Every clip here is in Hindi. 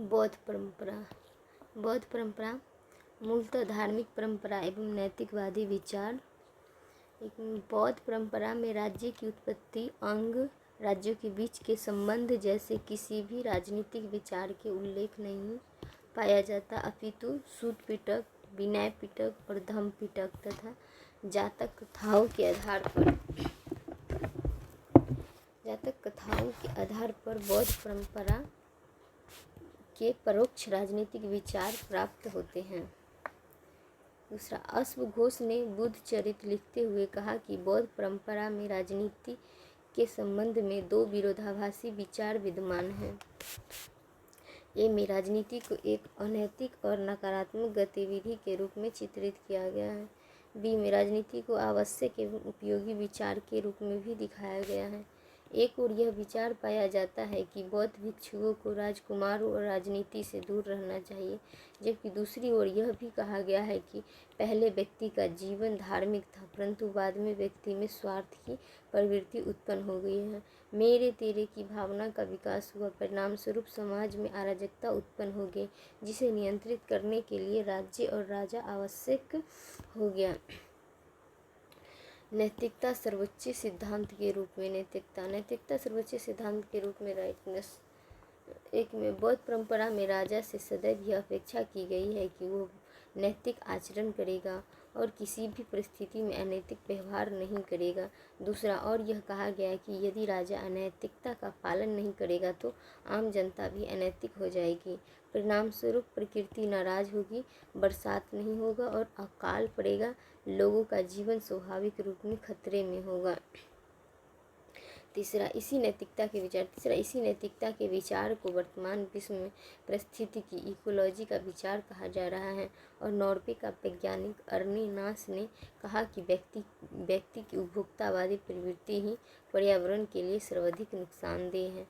बौद्ध परंपरा। बौद्ध परंपरा मूलतः धार्मिक परंपरा एवं नैतिकवादी विचार। बौद्ध परंपरा में राज्य की उत्पत्ति, अंग, राज्यों के बीच के संबंध जैसे किसी भी राजनीतिक विचार के उल्लेख नहीं पाया जाता, अपितु सूत पिटक, विनय पिटक और धम्म पिटक तथा जातक कथाओं के आधार पर बौद्ध परंपरा के परोक्ष राजनीतिक विचार प्राप्त होते हैं। दूसरा, अश्व घोष ने बुद्ध चरित्र लिखते हुए कहा कि बौद्ध परंपरा में राजनीति के संबंध में दो विरोधाभासी विचार विद्यमान हैं। ए में राजनीति को एक अनैतिक और नकारात्मक गतिविधि के रूप में चित्रित किया गया है। बी में राजनीति को आवश्यक एवं उपयोगी विचार के रूप में भी दिखाया गया है। एक ओर यह विचार पाया जाता है कि बौद्ध भिक्षुओं को राजकुमारों और राजनीति से दूर रहना चाहिए, जबकि दूसरी ओर यह भी कहा गया है कि पहले व्यक्ति का जीवन धार्मिक था, परंतु बाद में व्यक्ति में स्वार्थ की प्रवृत्ति उत्पन्न हो गई है। मेरे तेरे की भावना का विकास हुआ, परिणाम स्वरूप समाज में अराजकता उत्पन्न हो गई, जिसे नियंत्रित करने के लिए राज्य और राजा आवश्यक हो गया। नैतिकता सर्वोच्च सिद्धांत के रूप में। नैतिकता सर्वोच्च सिद्धांत के रूप में राइटनेस। एक में बौद्ध परंपरा में राजा से सदैव यह अपेक्षा की गई है कि वो नैतिक आचरण करेगा और किसी भी परिस्थिति में अनैतिक व्यवहार नहीं करेगा। दूसरा, और यह कहा गया है कि यदि राजा अनैतिकता का पालन नहीं करेगा तो आम जनता भी अनैतिक हो जाएगी। परिणाम स्वरूप प्रकृति नाराज होगी, बरसात नहीं होगा और अकाल पड़ेगा, लोगों का जीवन स्वाभाविक रूप में खतरे में होगा। तीसरा, इसी नैतिकता के विचार को वर्तमान विश्व में पारिस्थितिकी इकोलॉजी का विचार कहा जा रहा है। और नॉर्वे का वैज्ञानिक अर्ने नास ने कहा कि व्यक्ति की उपभोक्तावादी प्रवृत्ति ही पर्यावरण के लिए सर्वाधिक नुकसानदेह है।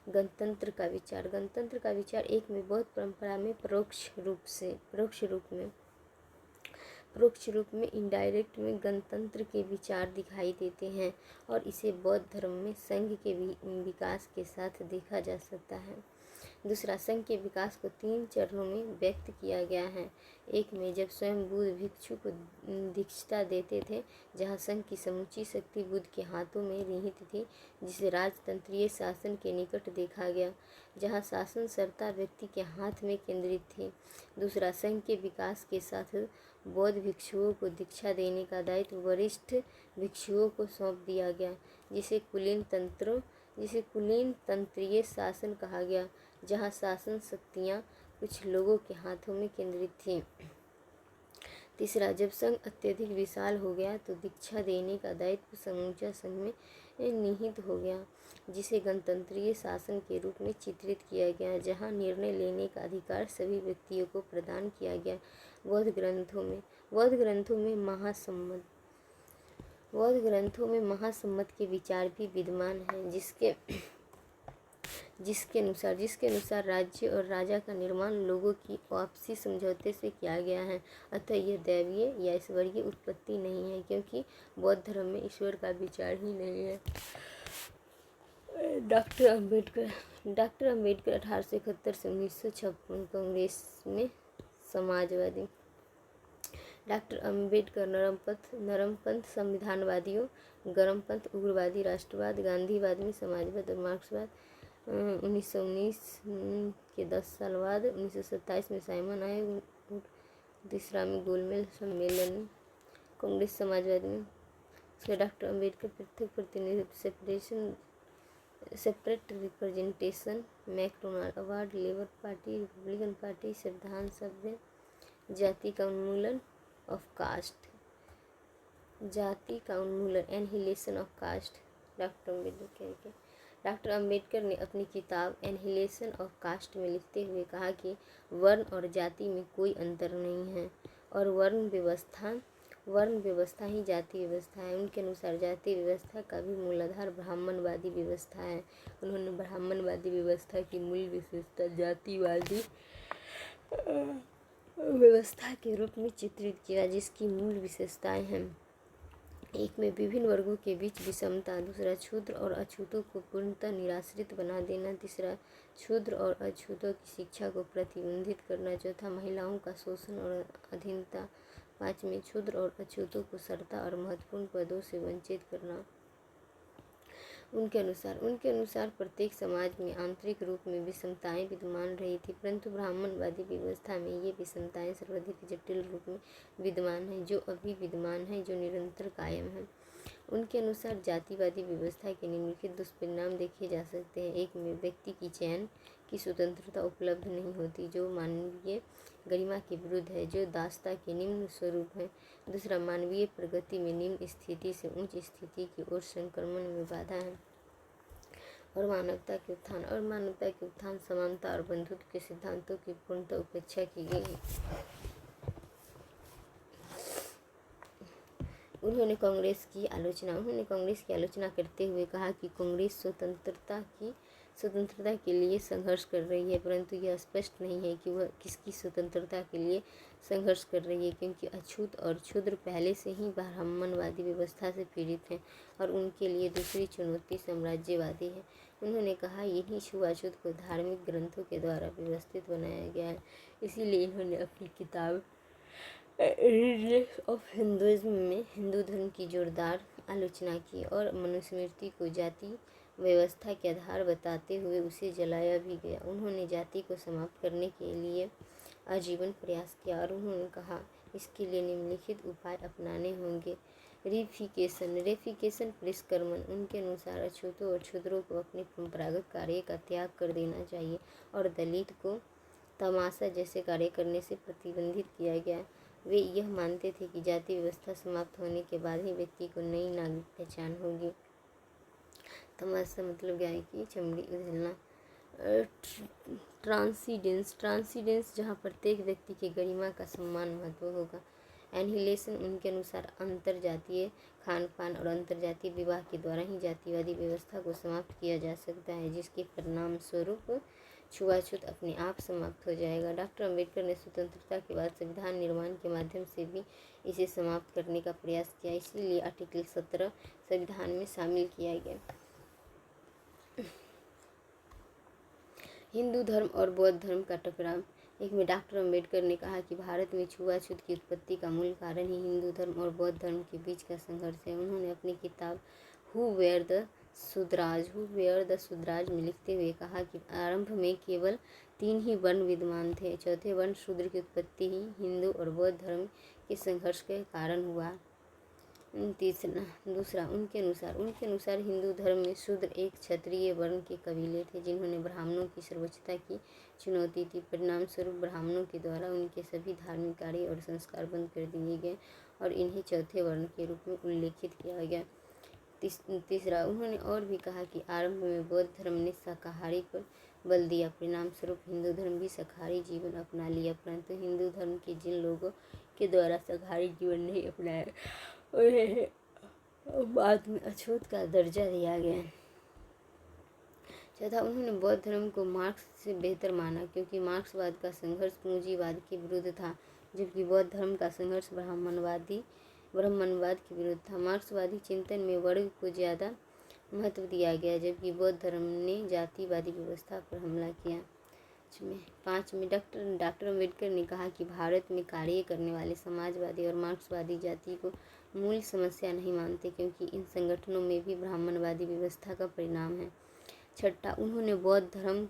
गणतंत्र का विचार एक में बौद्ध परंपरा में परोक्ष रूप में इनडायरेक्ट में गणतंत्र के विचार दिखाई देते हैं और इसे बौद्ध धर्म में संघ के विकास के साथ देखा जा सकता है। दूसरा, संघ के विकास को 3 चरणों में व्यक्त किया गया है। एक में जब स्वयं बुद्ध भिक्षु को दीक्षता देते थे, जहाँ संघ की समूची शक्ति बुद्ध के हाथों में निहित थी, जिसे राजतंत्रीय शासन के निकट देखा गया, जहाँ शासन सर्वथा व्यक्ति के हाथ में केंद्रित थी। दूसरा, संघ के विकास के साथ बौद्ध भिक्षुओं को दीक्षा देने का दायित्व वरिष्ठ भिक्षुओं को सौंप दिया गया, जिसे कुलीन तंत्रीय शासन कहा गया, जहाँ शासन शक्तियाँ कुछ लोगों के हाथों में केंद्रित थीं। तीसरा, जब संघ अत्यधिक विशाल हो गया तो दीक्षा देने का दायित्व समूचा संघ में निहित हो गया, जिसे गणतंत्रीय शासन के रूप में चित्रित किया गया, जहाँ निर्णय लेने का अधिकार सभी व्यक्तियों को प्रदान किया गया। बौद्ध ग्रंथों में महासम्मत के विचार भी विद्यमान हैं, जिसके अनुसार राज्य और राजा का निर्माण लोगों की आपसी समझौते से किया गया है। अतः यह दैवीय या ईश्वरीय उत्पत्ति नहीं है, क्योंकि बौद्ध धर्म में ईश्वर का विचार ही नहीं है। डॉक्टर अंबेडकर 1871 से 1956 कांग्रेस में समाजवादी। डॉक्टर अंबेडकर नरमपंथ संविधानवादियों, गरमपंथ उग्रवादी राष्ट्रवाद, गांधीवाद में समाजवाद और मार्क्सवाद 1919 के 10 साल बाद 1927 में साइमन आयोग, तीसरा में गोलमेज सम्मेलन, कांग्रेस समाजवाद में। उसके डॉक्टर अंबेडकर पृथक प्रतिनिधित्व separate representation, MacDonald award, labour party, republican party, संविधान शब्द, जाति का उन्मूलन annihilation of caste. Doctor Ambedkar ने अपनी किताब एनहिलेशन ऑफ कास्ट में लिखते हुए कहा कि वर्ण और जाति में कोई अंतर नहीं है और वर्ण व्यवस्था ही जाति व्यवस्था है। उनके अनुसार जाति व्यवस्था का भी मूलाधार ब्राह्मणवादी व्यवस्था है। उन्होंने ब्राह्मणवादी व्यवस्था की मूल विशेषता जातिवादी व्यवस्था के रूप में चित्रित किया, जिसकी मूल विशेषताएं हैं एक में विभिन्न वर्गों के बीच विषमता, दूसरा क्षुद्र और अछूतों को पूर्णतः निराश्रित बना देना, तीसरा क्षुद्र और अछूतों की शिक्षा को प्रतिबंधित करना, चौथा महिलाओं का शोषण और अधीनता, पाँचवें क्षुद्र और अछूतों को सरता और महत्वपूर्ण पदों से वंचित करना। उनके अनुसार प्रत्येक समाज में आंतरिक रूप में विषमताएं विद्यमान रही थी, परंतु ब्राह्मणवादी व्यवस्था में ये विषमताएं सर्वाधिक जटिल रूप में विद्यमान हैं, जो अभी विद्यमान है, जो निरंतर कायम है। उनके अनुसार जातिवादी व्यवस्था के निम्नलिखित दुष्परिणाम देखे जा सकते हैं। एक में व्यक्ति की चयन की स्वतंत्रता उपलब्ध नहीं होती, जो मानवीय गरिमा के विरुद्ध है, जो दासता के निम्न स्वरूप है। दूसरा, मानवीय प्रगति में निम्न स्थिति से उच्च स्थिति की ओर संक्रमण में बाधा है। और मानवता के उत्थान समानता और बंधुत्व के सिद्धांतों की पूर्णतः उपेक्षा की गई है। उन्होंने कांग्रेस की आलोचना करते हुए कहा कि कांग्रेस स्वतंत्रता के लिए संघर्ष कर रही है, परंतु यह स्पष्ट नहीं है कि वह किसकी स्वतंत्रता के लिए संघर्ष कर रही है, क्योंकि अछूत और क्षुद्र पहले से ही ब्राह्मणवादी व्यवस्था से पीड़ित हैं और उनके लिए दूसरी चुनौती साम्राज्यवादी है। उन्होंने कहा, इन्हीं छुआछूत को धार्मिक ग्रंथों के द्वारा व्यवस्थित बनाया गया है। इसीलिए इन्होंने अपनी किताब रिलीजियस ऑफ हिंदुइज्म में हिंदू धर्म की जोरदार आलोचना की और मनुस्मृति को जाति व्यवस्था के आधार बताते हुए उसे जलाया भी गया। उन्होंने जाति को समाप्त करने के लिए आजीवन प्रयास किया और उन्होंने कहा, इसके लिए निम्नलिखित उपाय अपनाने होंगे। रेफिकेशन परिष्करण। उनके अनुसार अछूतों और क्षुद्रों को अपने परंपरागत कार्य का त्याग कर देना चाहिए और दलित को तमाशा जैसे कार्य करने से प्रतिबंधित किया गया। वे यह मानते थे कि जाति व्यवस्था समाप्त होने के बाद ही व्यक्ति को नई नागरिक पहचान होगी। तमाशा मतलब गाय की चमड़ी उधेड़ना। ट्रांसीडेंस जहाँ प्रत्येक व्यक्ति की गरिमा का सम्मान महत्व होगा। एनहिलेशन। उनके अनुसार अंतर जातीय खान पान और अंतर जातीय विवाह के द्वारा ही जातिवादी व्यवस्था को समाप्त किया जा सकता है, जिसके परिणाम स्वरूप छुआछूत अपने आप समाप्त हो जाएगा। डॉक्टर अम्बेडकर ने स्वतंत्रता के बाद संविधान निर्माण के माध्यम से भी इसे समाप्त करने का प्रयास किया, इसलिए आर्टिकल 17 संविधान में शामिल किया गया। हिंदू धर्म और बौद्ध धर्म का टकराव। एक में डॉक्टर अम्बेडकर ने कहा कि भारत में छुआछूत की उत्पत्ति का मूल कारण ही हिंदू धर्म और बौद्ध धर्म के बीच का संघर्ष है। उन्होंने अपनी किताब हु वेयर द शूद्राज में लिखते हुए कहा कि आरंभ में केवल 3 ही वर्ण विद्यमान थे। चौथे वर्ण शूद्र की उत्पत्ति ही हिंदू और बौद्ध धर्म के संघर्ष के कारण हुआ। दूसरा, उनके अनुसार हिंदू धर्म में शूद्र एक क्षत्रिय वर्ण के कबीले थे, जिन्होंने ब्राह्मणों की सर्वोच्चता की चुनौती दी। परिणाम स्वरूप ब्राह्मणों के द्वारा उनके सभी धार्मिक कार्य और संस्कार बंद कर दिए गए और इन्हें चौथे वर्ण के रूप में उल्लेखित किया गया। तीसरा, उन्होंने और भी कहा कि आरंभ में बौद्ध धर्म ने शाकाहारी पर बल दिया, परिणाम स्वरूप हिंदू धर्म भी शाकाहारी जीवन अपना लिया, परंतु हिंदू धर्म के जिन लोगों के द्वारा शाकाहारी जीवन नहीं अपनाया उन्हें बाद में अछूत का दर्जा दिया गया। चौथा, उन्होंने बौद्ध धर्म को मार्क्स से बेहतर माना, क्योंकि मार्क्सवाद का संघर्ष पूंजीवाद के विरुद्ध था, जबकि बौद्ध धर्म का संघर्ष ब्राह्मणवाद के विरुद्ध था। मार्क्सवादी चिंतन में वर्ग को ज़्यादा महत्व दिया गया, जबकि बौद्ध धर्म ने जातिवादी व्यवस्था पर हमला किया। 5 में डॉक्टर अम्बेडकर ने कहा कि भारत में कार्य करने वाले समाजवादी और मार्क्सवादी जाति को मूल समस्या नहीं मानते, क्योंकि इन संगठनों में भी ब्राह्मणवादी व्यवस्था का परिणाम है। छठा, उन्होंने बौद्ध धर्म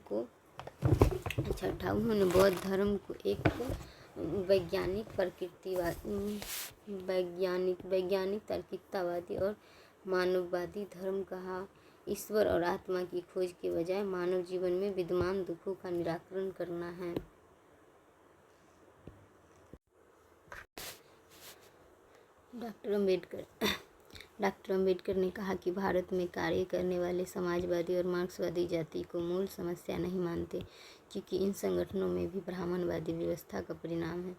को एक वैज्ञानिक तार्किकतावादी और मानववादी धर्म कहा। ईश्वर और आत्मा की खोज के बजाय मानव जीवन में विद्यमान दुखों का निराकरण करना है। डॉक्टर अम्बेडकर ने कहा कि भारत में कार्य करने वाले समाजवादी और मार्क्सवादी जाति को मूल समस्या नहीं मानते, क्योंकि इन संगठनों में भी ब्राह्मणवादी व्यवस्था का परिणाम है।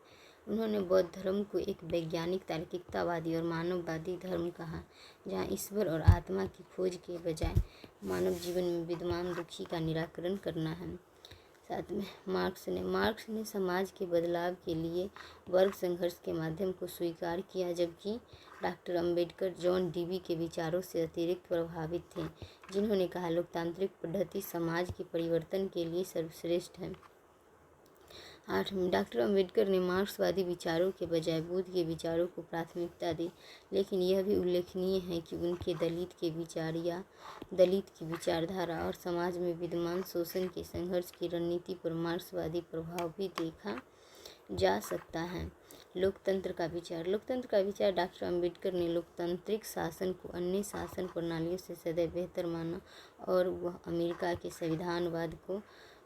उन्होंने बौद्ध धर्म को एक वैज्ञानिक तार्किकतावादी और मानववादी धर्म कहा, जहाँ ईश्वर और आत्मा की खोज के बजाय मानव जीवन में विद्यमान दुखी का निराकरण करना है। साथ में मार्क्स ने समाज के बदलाव के लिए वर्ग संघर्ष के माध्यम को स्वीकार किया, जबकि डॉक्टर अंबेडकर जॉन डीवी के विचारों से अतिरिक्त प्रभावित थे, जिन्होंने कहा लोकतांत्रिक पद्धति समाज के परिवर्तन के लिए सर्वश्रेष्ठ है। 8 डॉक्टर अंबेडकर ने मार्क्सवादी विचारों के बजाय बुद्ध के विचारों को प्राथमिकता दी, लेकिन यह भी उल्लेखनीय है कि उनके दलित की विचारधारा और समाज में विद्यमान शोषण के संघर्ष की रणनीति पर मार्क्सवादी प्रभाव भी देखा जा सकता है। लोकतंत्र का विचार डॉक्टर अंबेडकर ने लोकतांत्रिक शासन को अन्य शासन प्रणालियों से सदैव बेहतर माना और वह अमेरिका के संविधानवाद को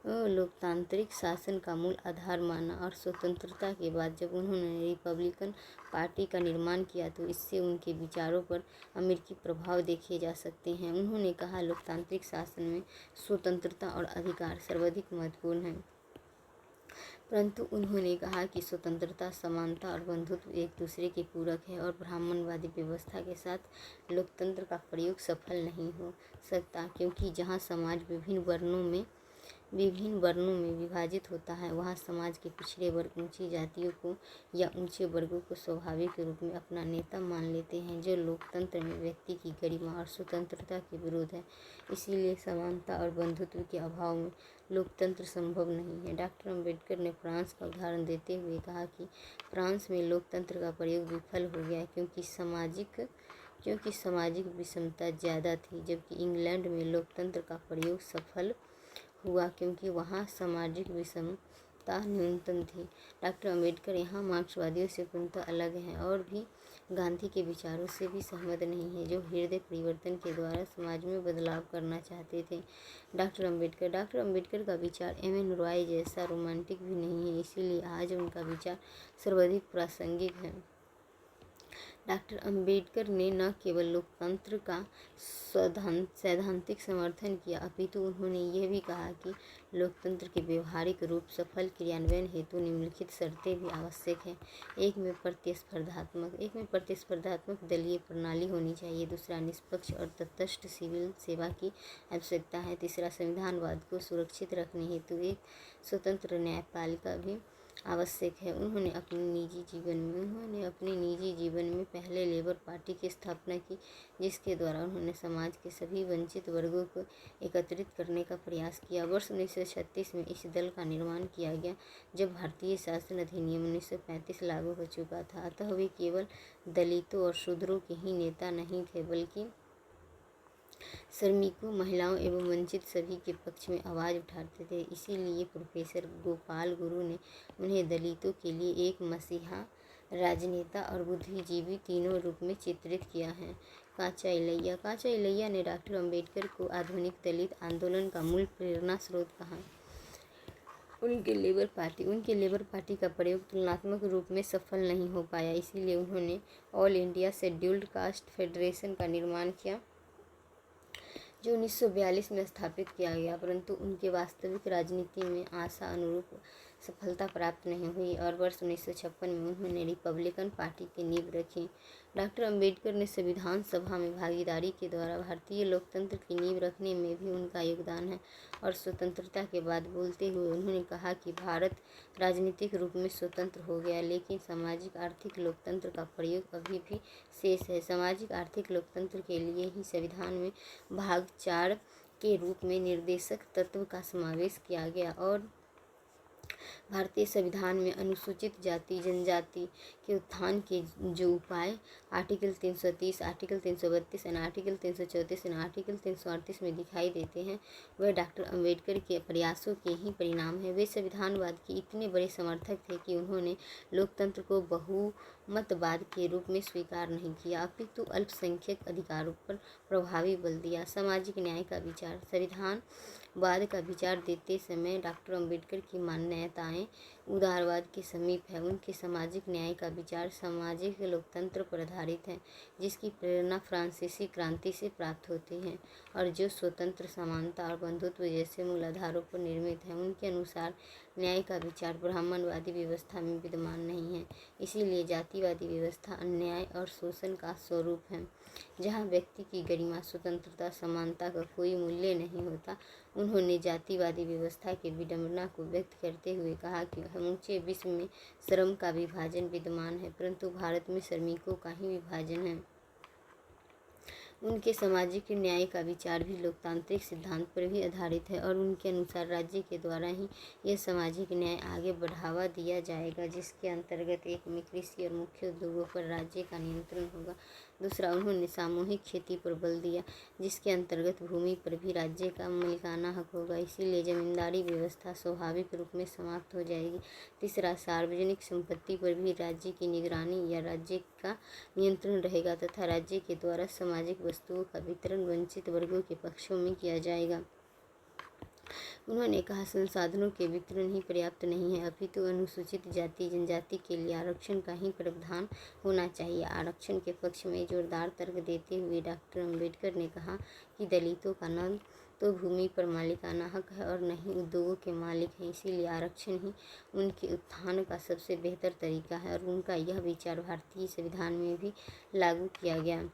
लोकतांत्रिक शासन का मूल आधार माना। और स्वतंत्रता के बाद जब उन्होंने रिपब्लिकन पार्टी का निर्माण किया तो इससे उनके विचारों पर अमेरिकी प्रभाव देखे जा सकते हैं। उन्होंने कहा लोकतांत्रिक शासन में स्वतंत्रता और अधिकार सर्वाधिक महत्वपूर्ण है, परंतु उन्होंने कहा कि स्वतंत्रता, समानता और बंधुत्व एक दूसरे के पूरक है और ब्राह्मणवादी व्यवस्था के साथ लोकतंत्र का प्रयोग सफल नहीं हो सकता, क्योंकि जहां समाज विभिन्न वर्णों में विभाजित होता है, वहाँ समाज के पिछड़े वर्ग ऊंची जातियों को या ऊंचे वर्गों को स्वाभाविक रूप में अपना नेता मान लेते हैं, जो लोकतंत्र में व्यक्ति की गरिमा और स्वतंत्रता के विरोध है। इसीलिए समानता और बंधुत्व के अभाव में लोकतंत्र संभव नहीं है। डॉक्टर अंबेडकर ने फ्रांस का उदाहरण देते हुए कहा कि फ्रांस में लोकतंत्र का प्रयोग विफल हो गया क्योंकि सामाजिक विषमता ज़्यादा थी, जबकि इंग्लैंड में लोकतंत्र का प्रयोग सफल हुआ क्योंकि वहाँ सामाजिक विषमता न्यूनतम थी। डॉक्टर अंबेडकर यहाँ मार्क्सवादियों से पूर्णतः अलग हैं और भी गांधी के विचारों से भी सहमत नहीं है, जो हृदय परिवर्तन के द्वारा समाज में बदलाव करना चाहते थे। डॉक्टर अंबेडकर का विचार एम.एन. रॉय जैसा रोमांटिक भी नहीं है, इसीलिए आज उनका विचार सर्वाधिक प्रासंगिक है। डॉक्टर अंबेडकर ने न केवल लोकतंत्र का सैद्धांतिक समर्थन किया, अपितु उन्होंने यह भी कहा कि लोकतंत्र के व्यवहारिक रूप सफल क्रियान्वयन हेतु निम्नलिखित शर्तें भी आवश्यक हैं। एक में प्रतिस्पर्धात्मक दलीय प्रणाली होनी चाहिए। दूसरा, निष्पक्ष और तटस्थ सिविल सेवा की आवश्यकता है। तीसरा, संविधानवाद को सुरक्षित रखने हेतु एक स्वतंत्र न्यायपालिका भी आवश्यक है। उन्होंने अपने निजी जीवन में पहले लेबर पार्टी की स्थापना की, जिसके द्वारा उन्होंने समाज के सभी वंचित वर्गों को एकत्रित करने का प्रयास किया। वर्ष 1936 में इस दल का निर्माण किया गया, जब भारतीय शासन अधिनियम 1935 लागू हो चुका था। अतः वे केवल दलितों और शूद्रों के ही नेता नहीं थे, बल्कि श्रमिकों, महिलाओं एवं वंचित सभी के पक्ष में आवाज़ उठाते थे। इसीलिए प्रोफेसर गोपाल गुरु ने उन्हें दलितों के लिए एक मसीहा, राजनेता और बुद्धिजीवी तीनों रूप में चित्रित किया है। काचा इलैया ने डॉक्टर अंबेडकर को आधुनिक दलित आंदोलन का मूल प्रेरणा स्रोत कहा। उनके लेबर पार्टी का प्रयोग तुलनात्मक रूप में सफल नहीं हो पाया, इसीलिए उन्होंने all India scheduled caste federation का निर्माण किया, जो 1942 में स्थापित किया गया, परंतु उनके वास्तविक राजनीति में आशा अनुरूप सफलता प्राप्त नहीं हुई और वर्ष 1956 में उन्होंने रिपब्लिकन पार्टी की नींव रखी। डॉक्टर अंबेडकर ने संविधान सभा में भागीदारी के द्वारा भारतीय लोकतंत्र की नींव रखने में भी उनका योगदान है और स्वतंत्रता के बाद बोलते हुए उन्होंने कहा कि भारत राजनीतिक रूप में स्वतंत्र हो गया, लेकिन सामाजिक आर्थिक लोकतंत्र का प्रयोग अभी भी शेष है। सामाजिक आर्थिक लोकतंत्र के लिए ही संविधान में भाग 4 के रूप में निर्देशक तत्व का समावेश किया गया और भारतीय संविधान में अनुसूचित जाति जनजाति के उत्थान के जो उपाय आर्टिकल 330, आर्टिकल 332 और आर्टिकल 334 और आर्टिकल 338 में दिखाई देते हैं, वह डॉक्टर अंबेडकर के प्रयासों के ही परिणाम है। वे संविधानवाद के इतने बड़े समर्थक थे कि उन्होंने लोकतंत्र को बहुमतवाद के रूप में स्वीकार नहीं किया, अपितु अल्पसंख्यक अधिकारों पर प्रभावी बल दिया। सामाजिक न्याय का विचार संविधानवाद का विचार देते समय डॉक्टर अंबेडकर की मान्यताएं उदारवाद के समीप है। उनके सामाजिक न्याय का विचार सामाजिक लोकतंत्र पर आधारित है, जिसकी प्रेरणा फ्रांसीसी क्रांति से प्राप्त होती है और जो स्वतंत्र, समानता और बंधुत्व जैसे मूल आधारों पर निर्मित है। उनके अनुसार न्याय का विचार ब्राह्मणवादी व्यवस्था में विद्यमान नहीं है। इसीलिए जातिवादी व्यवस्था अन्याय और शोषण का स्वरूप है। जहाँ व्यक्ति की गरिमा, स्वतंत्रता, समानता का कोई मूल्य नहीं होता। उन्होंने जातिवादी व्यवस्था की विडंबना को व्यक्त करते हुए कहा कि समूचे विश्व में श्रम का विभाजन विद्यमान है, परंतु भारत में श्रमिकों का ही विभाजन है। उनके सामाजिक न्याय का विचार भी लोकतांत्रिक सिद्धांत पर भी आधारित है और उनके अनुसार राज्य के द्वारा ही यह सामाजिक न्याय आगे बढ़ावा दिया जाएगा, जिसके अंतर्गत एक में कृषि और मुख्य उद्योगों पर राज्य का नियंत्रण होगा। दूसरा, उन्होंने सामूहिक खेती पर बल दिया, जिसके अंतर्गत भूमि पर भी राज्य का मालिकाना हक होगा। इसीलिए जमींदारी व्यवस्था स्वाभाविक रूप में समाप्त हो जाएगी। तीसरा, सार्वजनिक संपत्ति पर भी राज्य की निगरानी या राज्य का नियंत्रण रहेगा तथा राज्य के द्वारा सामाजिक वस्तुओं का वितरण वंचित वर्गों के पक्षों में किया जाएगा। उन्होंने कहा, संसाधनों के वितरण ही पर्याप्त नहीं है, अपितु अनुसूचित जाति जनजाति के लिए आरक्षण का ही प्रावधान होना चाहिए। आरक्षण के पक्ष में जोरदार तर्क देते हुए डॉक्टर अम्बेडकर ने कहा कि दलितों का न तो भूमि पर मालिकाना हक है और न ही उद्योगों के मालिक हैं। इसीलिए आरक्षण ही उनके उत्थान का सबसे बेहतर तरीका है और उनका यह विचार भारतीय संविधान में भी लागू किया गया।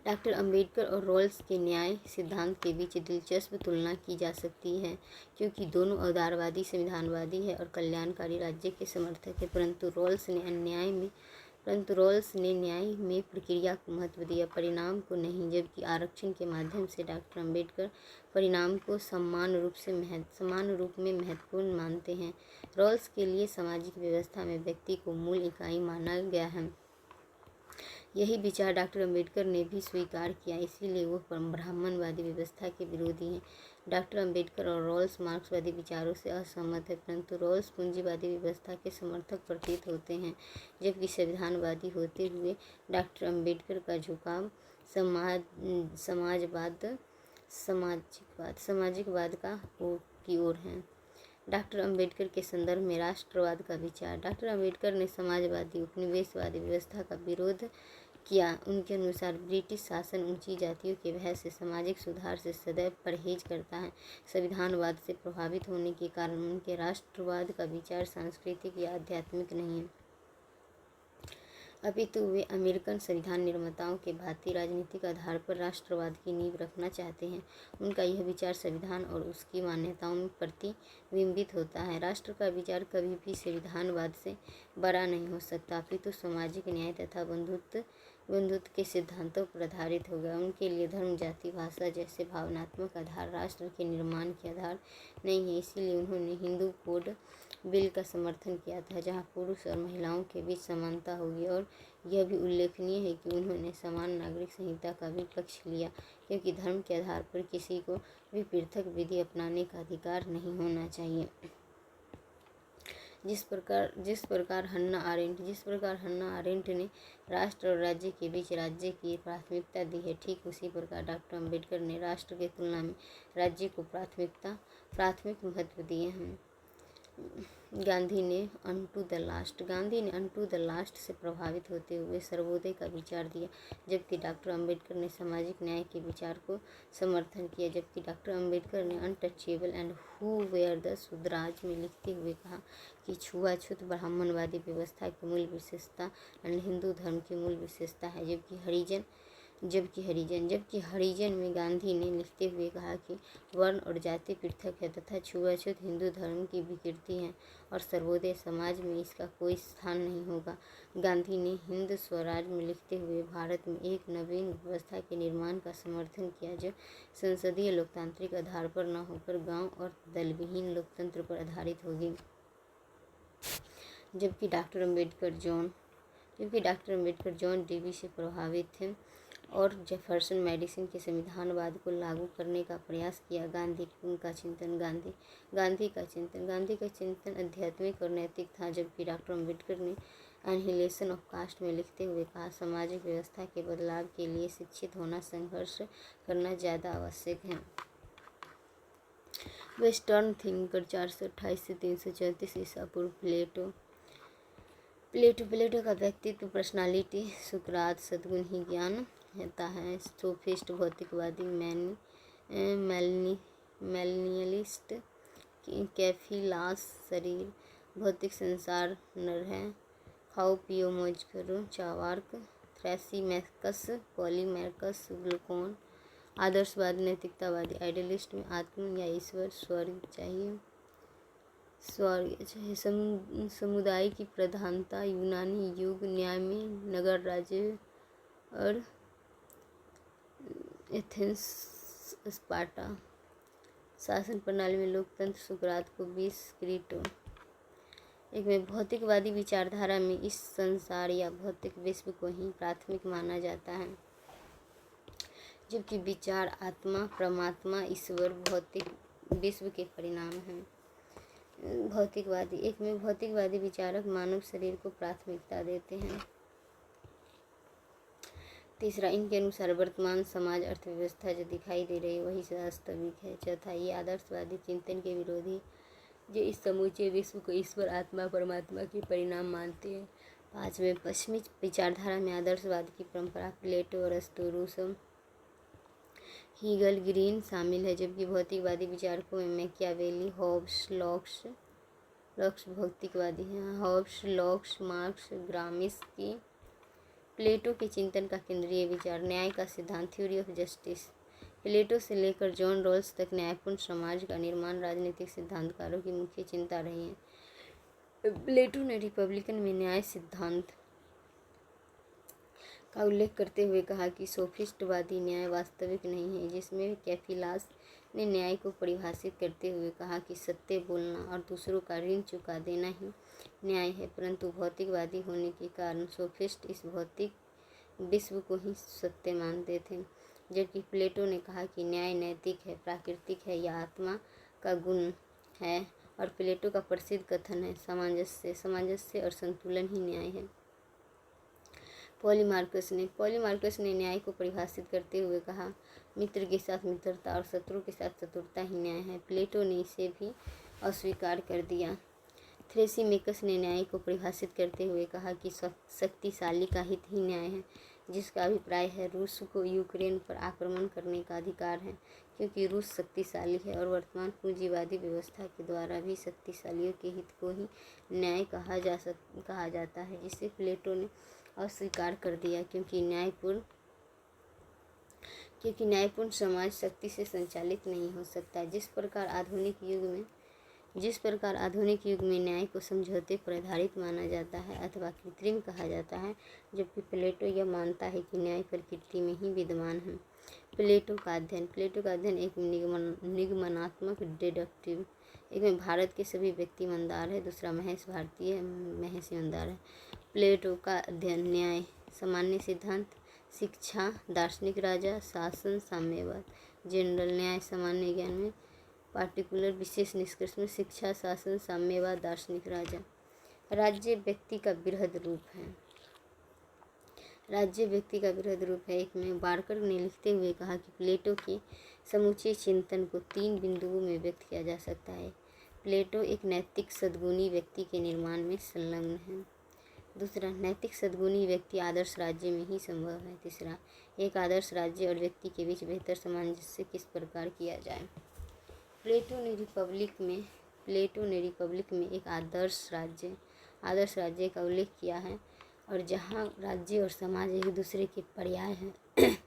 डॉक्टर अम्बेडकर और रॉल्स के न्याय सिद्धांत के बीच दिलचस्प तुलना की जा सकती है, क्योंकि दोनों उदारवादी, संविधानवादी है और कल्याणकारी राज्य के समर्थक है। परंतु रॉल्स ने न्याय में प्रक्रिया को महत्व दिया, परिणाम को नहीं। जबकि आरक्षण के माध्यम से डॉक्टर अम्बेडकर परिणाम को समान रूप में महत्वपूर्ण मानते हैं। रॉल्स के लिए सामाजिक व्यवस्था में व्यक्ति को मूल इकाई माना गया है। यही विचार डॉक्टर अम्बेडकर ने भी स्वीकार किया, इसीलिए वो ब्राह्मणवादी व्यवस्था के विरोधी हैं। डॉक्टर अम्बेडकर और रॉल्स मार्क्सवादी विचारों से असहमत है, परंतु रॉल्स पूंजीवादी व्यवस्था के समर्थक प्रतीत होते हैं, जबकि संविधानवादी होते हुए डॉक्टर अम्बेडकर का झुकाव सामाजिकवाद की ओर है। डॉक्टर अम्बेडकर के संदर्भ में राष्ट्रवाद का विचार। डॉक्टर अम्बेडकर ने समाजवादी उपनिवेशवादी व्यवस्था का विरोध किया। उनके अनुसार ब्रिटिश शासन ऊंची जातियों के भय से सामाजिक सुधार से सदैव परहेज करता है। संविधानवाद से प्रभावित होने के कारण उनके राष्ट्रवाद का विचार सांस्कृतिक या आध्यात्मिक नहीं है, अपितु वे अमेरिकन संविधान निर्माताओं के भांति राजनीतिक आधार पर राष्ट्रवाद की नींव रखना चाहते हैं। उनका यह विचार संविधान और उसकी मान्यताओं में प्रतिबिंबित होता है। राष्ट्र का विचार कभी भी संविधानवाद से बड़ा नहीं हो सकता, अपितु सामाजिक न्याय तथा बंधुत्व के सिद्धांतों पर आधारित होगा। उनके लिए धर्म, जाति, भाषा जैसे भावनात्मक आधार राष्ट्र के निर्माण के आधार नहीं है। इसीलिए उन्होंने हिंदू कोड बिल का समर्थन किया था, जहां पुरुष और महिलाओं के बीच समानता होगी। और यह भी उल्लेखनीय है कि उन्होंने समान नागरिक संहिता का भी पक्ष लिया, क्योंकि धर्म के आधार पर किसी को भी पृथक विधि अपनाने का अधिकार नहीं होना चाहिए। जिस प्रकार हन्ना आरेंट ने राष्ट्र और राज्य के बीच राज्य की प्राथमिकता दी है, ठीक उसी प्रकार डॉक्टर अम्बेडकर ने राष्ट्र की तुलना में राज्य को प्राथमिक महत्व दिए हैं। गांधी ने अनटू द लास्ट से प्रभावित होते हुए सर्वोदय का विचार दिया, जबकि डॉक्टर अम्बेडकर ने सामाजिक न्याय के विचार को समर्थन किया। जबकि डॉक्टर अम्बेडकर ने untouchable and who were the Shudras में लिखते हुए कहा कि छुआछूत ब्राह्मणवादी व्यवस्था की मूल विशेषता एंड हिंदू धर्म की मूल विशेषता है। जबकि हरिजन में गांधी ने लिखते हुए कहा कि वर्ण और जाति पृथक है तथा छुआछूत हिंदू धर्म की विकृति है और सर्वोदय समाज में इसका कोई स्थान नहीं होगा। गांधी ने हिंद स्वराज में लिखते हुए भारत में एक नवीन व्यवस्था के निर्माण का समर्थन किया, जो संसदीय लोकतांत्रिक आधार पर न होकर गांव और दलविहीन लोकतंत्र पर आधारित होगी। जबकि डॉक्टर अम्बेडकर जॉन डेवी से प्रभावित थे और जेफरसन मेडिसन के संविधानवाद को लागू करने का प्रयास किया। गांधी का चिंतन आध्यात्मिक और नैतिक था, जबकि डॉक्टर अम्बेडकर ने एनहिलेशन ऑफ कास्ट में लिखते हुए कहा, सामाजिक व्यवस्था के बदलाव के लिए शिक्षित होना, संघर्ष करना ज़्यादा आवश्यक है। वेस्टर्न थिंकर 428 से 334 ईसा पूर्व। प्लेटो का व्यक्तित्व, पर्सनालिटी, सुकरात, सद्गुण ही ज्ञान होता है। सोफिस्ट, भौतिकवादी, मिलेनियलिस्ट कैफिलास शरीर, भौतिक संसार नर है, खाओ पियो मौज करो, चावार्क, थ्रैसीमैकस, पॉलीमैकस, ग्लूकोन। आदर्शवादी नैतिकतावादी आइडियलिस्ट में आत्म या ईश्वर, स्वर्ग चाहिए, समुदाय की प्रधानता, यूनानी युग, न्याय में नगर राज्य और एथेंस, स्पार्टा, शासन प्रणाली में लोकतंत्र, सुकरात को 20, क्रीटो। एक में भौतिकवादी विचारधारा में इस संसार या भौतिक विश्व को ही प्राथमिक माना जाता है, जबकि विचार आत्मा, परमात्मा, ईश्वर भौतिक विश्व के परिणाम हैं। भौतिकवादी एक में भौतिकवादी विचारक मानव शरीर को प्राथमिकता देते हैं। तीसरा, इनके अनुसार वर्तमान समाज अर्थव्यवस्था जो दिखाई दे रही है वही वास्तविक है। चौथा, ये आदर्शवादी चिंतन के विरोधी जो इस समूचे विश्व को ईश्वर, आत्मा, परमात्मा के परिणाम मानते हैं। पाँचवें, पश्चिमी विचारधारा में आदर्शवाद की परंपरा प्लेटो, अरस्तु, रूसो, हीगल, ग्रीन शामिल है, जबकि भौतिकवादी विचारकों में मैकियावेली, हॉब्स, लॉक्स भौतिकवादी हैं। Hobbes, Locke's, Marx, Gramsci. Plato के चिंतन का केंद्रीय विचार, न्याय का सिद्धांत, थ्योरी ऑफ जस्टिस। प्लेटो से लेकर जॉन रॉल्स तक न्यायपूर्ण समाज का निर्माण राजनीतिक सिद्धांतकारों की मुख्य चिंता रही है। प्लेटो ने रिपब्लिकन में न्याय सिद्धांत का उल्लेख करते हुए कहा कि सोफिस्टवादी न्याय वास्तविक नहीं है, जिसमें कैफिलास ने न्याय को परिभाषित करते हुए कहा कि सत्य बोलना और दूसरों का ऋण चुका देना ही न्याय है। परंतु भौतिकवादी होने के कारण सोफिस्ट इस भौतिक विश्व को ही सत्य मानते थे, जबकि प्लेटो ने कहा कि न्याय नैतिक है, प्राकृतिक है या आत्मा का गुण है। और प्लेटो का प्रसिद्ध कथन है, सामंजस्य और संतुलन ही न्याय है। पॉलीमार्कस ने न्याय को परिभाषित करते हुए कहा, मित्र के साथ मित्रता और शत्रु के साथ शत्रुता ही न्याय है। प्लेटो ने इसे भी अस्वीकार कर दिया। थ्रेसीमेकस ने न्याय को परिभाषित करते हुए कहा कि शक्तिशाली का हित ही न्याय है, जिसका अभिप्राय है रूस को यूक्रेन पर आक्रमण करने का अधिकार है, क्योंकि रूस शक्तिशाली है और वर्तमान पूंजीवादी व्यवस्था के द्वारा भी शक्तिशालियों के हित को ही न्याय कहा जाता है, जिसे प्लेटो ने अस्वीकार कर दिया, क्योंकि न्यायपूर्ण समाज शक्ति से संचालित नहीं हो सकता। जिस प्रकार आधुनिक युग में न्याय को समझौते पर आधारित माना जाता है अथवा कृत्रिम कहा जाता है, जबकि प्लेटो यह मानता है कि न्याय प्रकृति में ही विद्यमान है। प्लेटो का अध्ययन एक निगमनात्मक डिडक्टिव। एक में भारत के सभी व्यक्ति ईमानदार है, दूसरा महज ईमानदार है। प्लेटो का अध्ययन न्याय, सामान्य सिद्धांत, शिक्षा, दार्शनिक राजा, शासन, साम्यवाद। जनरल न्याय, सामान्य ज्ञान में, पार्टिकुलर विशेष निष्कर्ष में, शिक्षा, शासन, साम्यवाद, दार्शनिक राजा। राज्य व्यक्ति का वृहद रूप है। एक में बार्कर ने लिखते हुए कहा कि प्लेटो के समूचे चिंतन को 3 बिंदुओं में व्यक्त किया जा सकता है। प्लेटो एक नैतिक सद्गुणी व्यक्ति के निर्माण में संलग्न है। दूसरा, नैतिक सद्गुणी व्यक्ति आदर्श राज्य में ही संभव है। तीसरा, एक आदर्श राज्य और व्यक्ति के बीच बेहतर सामंजस्य किस प्रकार किया जाए। प्लेटो ने रिपब्लिक में एक आदर्श राज्य का उल्लेख किया है, और जहाँ राज्य और समाज एक दूसरे के पर्याय हैं।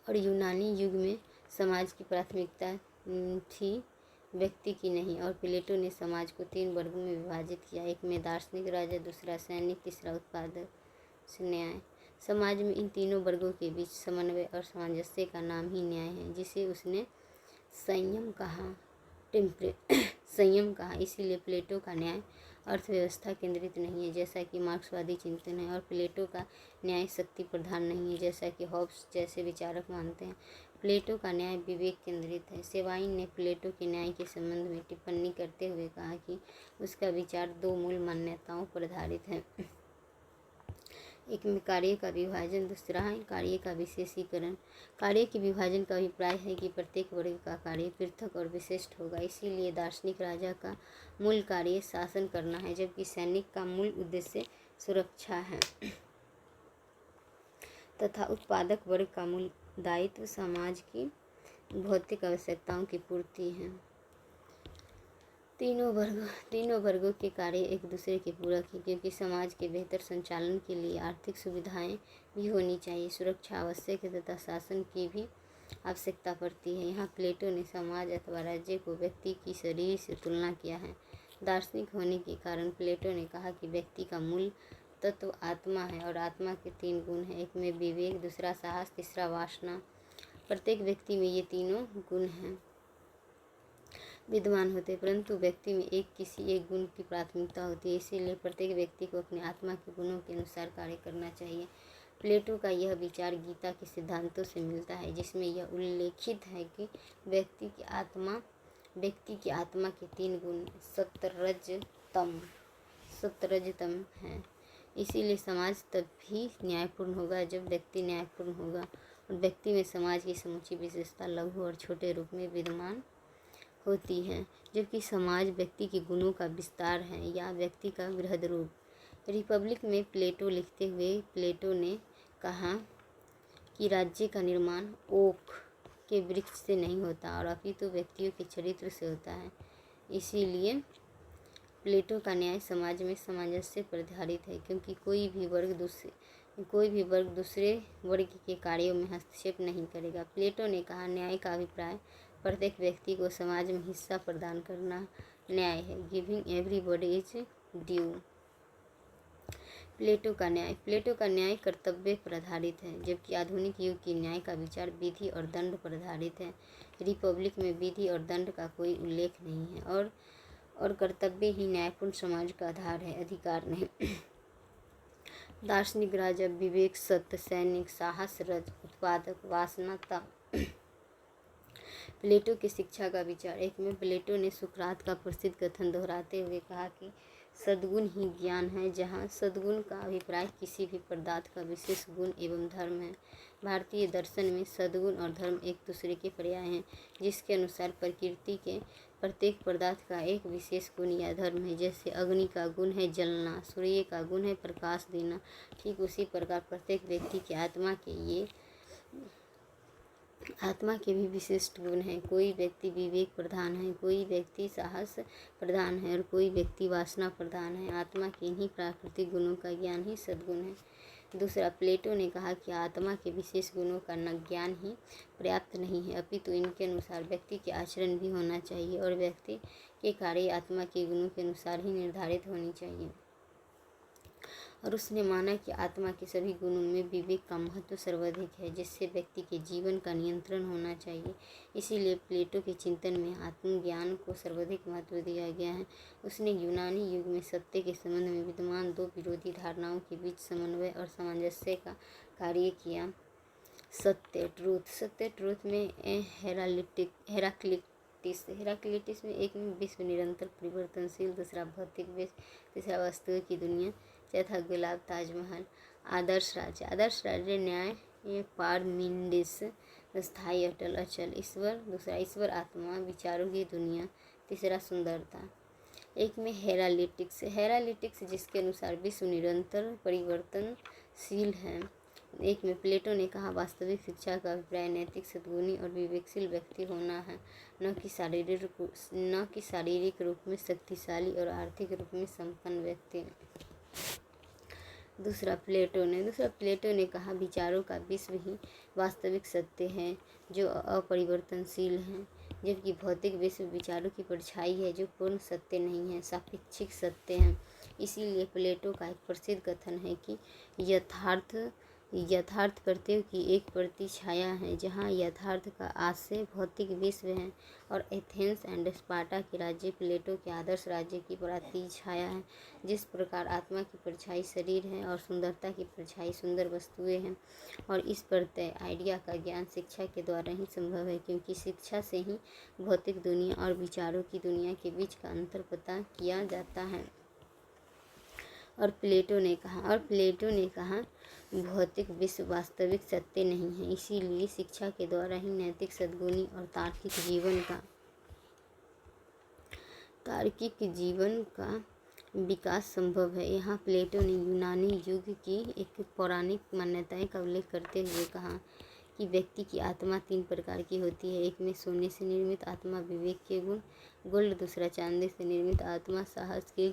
और यूनानी युग में समाज की प्राथमिकता थी, व्यक्ति की नहीं। और प्लेटो ने समाज को 3 वर्गों में विभाजित किया, एक में दार्शनिक राजा, दूसरा सैनिक, तीसरा उत्पादक न्याय। समाज में इन तीनों वर्गों के बीच समन्वय और सामंजस्य का नाम ही न्याय है, जिसे उसने संयम कहा। इसीलिए प्लेटो का न्याय अर्थव्यवस्था केंद्रित नहीं है, जैसा कि मार्क्सवादी चिंतन है, और प्लेटो का न्याय शक्ति प्रधान नहीं है, जैसा कि हॉब्स जैसे विचारक मानते हैं। प्लेटो का न्याय विवेक केंद्रित है। सेवाइन ने प्लेटो के न्याय के संबंध में टिप्पणी करते हुए कहा कि उसका विचार 2 मूल मान्यताओं पर आधारित है, एक में कार्य का विभाजन, दूसरा है कार्य का विशेषीकरण। कार्य के विभाजन का अभिप्राय है कि प्रत्येक वर्ग का कार्य पृथक और विशिष्ट होगा। इसीलिए दार्शनिक राजा का मूल कार्य शासन करना है, जबकि सैनिक का मूल उद्देश्य सुरक्षा है, तथा उत्पादक वर्ग का मूल दायित्व समाज की भौतिक आवश्यकताओं की पूर्ति है। तीनों वर्गों के कार्य एक दूसरे के पूरक हैं, क्योंकि समाज के बेहतर संचालन के लिए आर्थिक सुविधाएं भी होनी चाहिए, सुरक्षा आवश्यक है तथा शासन की भी आवश्यकता पड़ती है। यहाँ प्लेटो ने समाज अथवा राज्य को व्यक्ति की शरीर से तुलना किया है। दार्शनिक होने के कारण प्लेटो ने कहा कि व्यक्ति का मूल तत्व आत्मा है और आत्मा के 3 गुण हैं। एक में विवेक, दूसरा साहस, तीसरा वासना। प्रत्येक व्यक्ति में ये तीनों गुण हैं विद्यमान होते हैं, परंतु व्यक्ति में किसी एक गुण की प्राथमिकता होती है। इसीलिए प्रत्येक व्यक्ति को अपने आत्मा के गुणों के अनुसार कार्य करना चाहिए। प्लेटो का यह विचार गीता के सिद्धांतों से मिलता है, जिसमें यह उल्लेखित है कि व्यक्ति की आत्मा के 3 गुण सत्वरजतम हैं। इसीलिए समाज तभी न्यायपूर्ण होगा जब व्यक्ति न्यायपूर्ण होगा, और व्यक्ति में समाज की समूची विशेषता लघु और छोटे रूप में विद्यमान होती है, जबकि समाज व्यक्ति के गुणों का विस्तार है या व्यक्ति का बृहद रूप। रिपब्लिक में प्लेटो लिखते हुए प्लेटो ने कहा कि राज्य का निर्माण ओक के वृक्ष से नहीं होता और अपितु व्यक्तियों के चरित्र से होता है। इसीलिए प्लेटो का न्याय समाज में सामंजस्य पर आधारित है, क्योंकि कोई भी वर्ग दूसरे वर्ग के कार्यों में हस्तक्षेप नहीं करेगा। प्लेटो ने कहा, न्याय का अभिप्राय प्रत्येक व्यक्ति को समाज में हिस्सा प्रदान करना न्याय है। Giving everybody is due. Plato का न्याय कर्तव्य पर आधारित है, जबकि आधुनिक युग की न्याय का विचार विधि और दंड पर आधारित है। रिपब्लिक में विधि और दंड का कोई उल्लेख नहीं है और कर्तव्य ही न्यायपूर्ण समाज का आधार है, अधिकार नहीं। दार्शनिक राजा, विवेक, सत्य, सैनिक, साहस, रज, उत्पादक, वासना। प्लेटो की शिक्षा का विचार। एक में प्लेटो ने सुकरात का प्रसिद्ध कथन दोहराते हुए कहा कि सद्गुण ही ज्ञान है, जहाँ सद्गुण का अभिप्राय किसी भी पदार्थ का विशेष गुण एवं धर्म है। भारतीय दर्शन में सद्गुण और धर्म एक दूसरे के पर्याय हैं, जिसके अनुसार प्रकृति के प्रत्येक पदार्थ का एक विशेष गुण या धर्म है। जैसे अग्नि का गुण है जलना, सूर्य का गुण है प्रकाश देना, ठीक उसी प्रकार प्रत्येक व्यक्ति की आत्मा के भी विशिष्ट गुण हैं। कोई व्यक्ति विवेक प्रधान है, कोई व्यक्ति साहस प्रधान है और कोई व्यक्ति वासना प्रधान है। आत्मा के इन्हीं प्राकृतिक गुणों का ज्ञान ही सद्गुण है। दूसरा, प्लेटो ने कहा कि आत्मा के विशेष गुणों का ज्ञान ही पर्याप्त नहीं है, अपितु इनके अनुसार व्यक्ति के आचरण भी होना चाहिए और व्यक्ति के कार्य आत्मा के गुणों के अनुसार ही निर्धारित होनी चाहिए। और उसने माना कि आत्मा के सभी गुणों में विवेक का महत्व सर्वाधिक है, जिससे व्यक्ति के जीवन का नियंत्रण होना चाहिए। इसीलिए प्लेटो के चिंतन में आत्मज्ञान को सर्वाधिक महत्व दिया गया है। उसने यूनानी युग में सत्य के संबंध में विद्यमान 2 विरोधी धारणाओं के बीच समन्वय और सामंजस्य का कार्य किया। सत्य ट्रूथ में हेराक्लिटिस में एक में विश्व निरंतर परिवर्तनशील, दूसरा भौतिक विश्व, तीसरा वस्तुओं की दुनिया, चौथा गुलाब ताजमहल। आदर्श राज्य न्याय, पारमिंडिस स्थायी अटल अचल, दूसरा ईश्वर आत्मा, विचारों की दुनिया, तीसरा सुंदरता। एक में हेरालिटिक्स जिसके अनुसार विश्व निरंतर परिवर्तनशील है। एक में प्लेटो ने कहा, वास्तविक शिक्षा का अभिप्राय नैतिक, सद्गुणी और विवेकशील व्यक्ति होना है, न कि शारीरिक रूप में शक्तिशाली और आर्थिक रूप में संपन्न व्यक्ति। दूसरा, प्लेटो ने कहा, विचारों का विश्व ही वास्तविक सत्य है जो अपरिवर्तनशील है, जबकि भौतिक विश्व विचारों की परछाई है जो पूर्ण सत्य नहीं है, सापेक्षिक सत्य है। इसीलिए प्लेटो का एक प्रसिद्ध कथन है कि यथार्थ प्रत्यय की एक प्रतिछाया है, जहाँ यथार्थ का आशय भौतिक विश्व है। और एथेंस एंड स्पार्टा के राज्य प्लेटो के आदर्श राज्य की प्रतिछाया है। जिस प्रकार आत्मा की परछाई शरीर है और सुंदरता की परछाई सुंदर वस्तुएं हैं, और इस प्रत्यय आइडिया का ज्ञान शिक्षा के द्वारा ही संभव है, क्योंकि शिक्षा से ही भौतिक दुनिया और विचारों की दुनिया के बीच का अंतर पता किया जाता है। और प्लेटो ने कहा भौतिक विश्व वास्तविक सत्य नहीं है, इसीलिए शिक्षा के द्वारा ही नैतिक, सद्गुणी और तार्किक जीवन का विकास संभव है। यहाँ प्लेटो ने यूनानी युग की एक पौराणिक मान्यताएं का उल्लेख करते हुए कहा कि व्यक्ति की आत्मा 3 प्रकार की होती है। एक में सोने से निर्मित आत्मा विवेक के गुण गोल्ड, दूसरा चांदी से निर्मित आत्मा साहस के,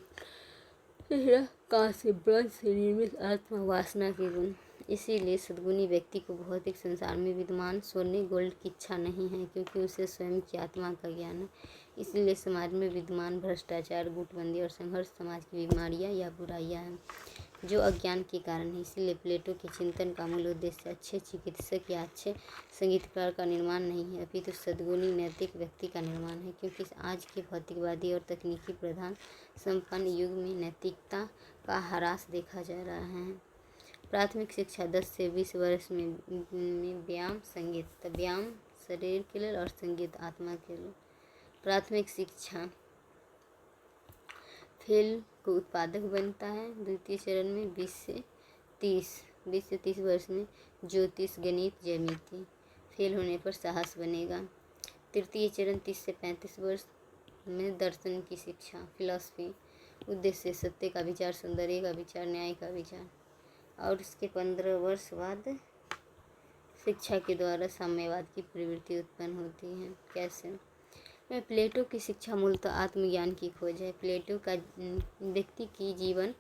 तीसरा कांस्य ब्रॉन्ज से निर्मित आत्मा वासना के गुण। इसीलिए सद्गुणी व्यक्ति को भौतिक संसार में विद्यमान सोने गोल्ड की इच्छा नहीं है, क्योंकि उसे स्वयं की आत्मा का ज्ञान है। इसलिए समाज में विद्यमान भ्रष्टाचार, गुटबंदी और संघर्ष समाज की बीमारियां या बुराइयां हैं जो अज्ञान के कारण है। इसीलिए प्लेटो के चिंतन का मूल उद्देश्य अच्छे चिकित्सक या अच्छे संगीतकार का निर्माण नहीं है, अपितु सद्गुणी नैतिक व्यक्ति का निर्माण है। क्योंकि आज के भौतिकवादी और तकनीकी प्रधान संपन्न युग में नैतिकता का ह्रास देखा जा रहा है। प्राथमिक शिक्षा 10 से 20 वर्ष में व्यायाम संगीत, व्यायाम शरीर के लिए और संगीत आत्मा के लिए। प्राथमिक शिक्षा फेल को उत्पादक बनता है। द्वितीय चरण में 20 से 30 वर्ष में ज्योतिष, गणित, ज्यामिति। फेल होने पर साहस बनेगा। तृतीय चरण 30 से 35 वर्ष में दर्शन की शिक्षा, फिलॉसफी। उद्देश्य सत्य का विचार, सौंदर्य का विचार, न्याय का विचार। और इसके 15 वर्ष बाद शिक्षा के द्वारा साम्यवाद की प्रवृत्ति उत्पन्न होती है। कैसे? प्लेटो की शिक्षा मूलतः आत्मज्ञान की खोज है। प्लेटो का व्यक्ति की जीवन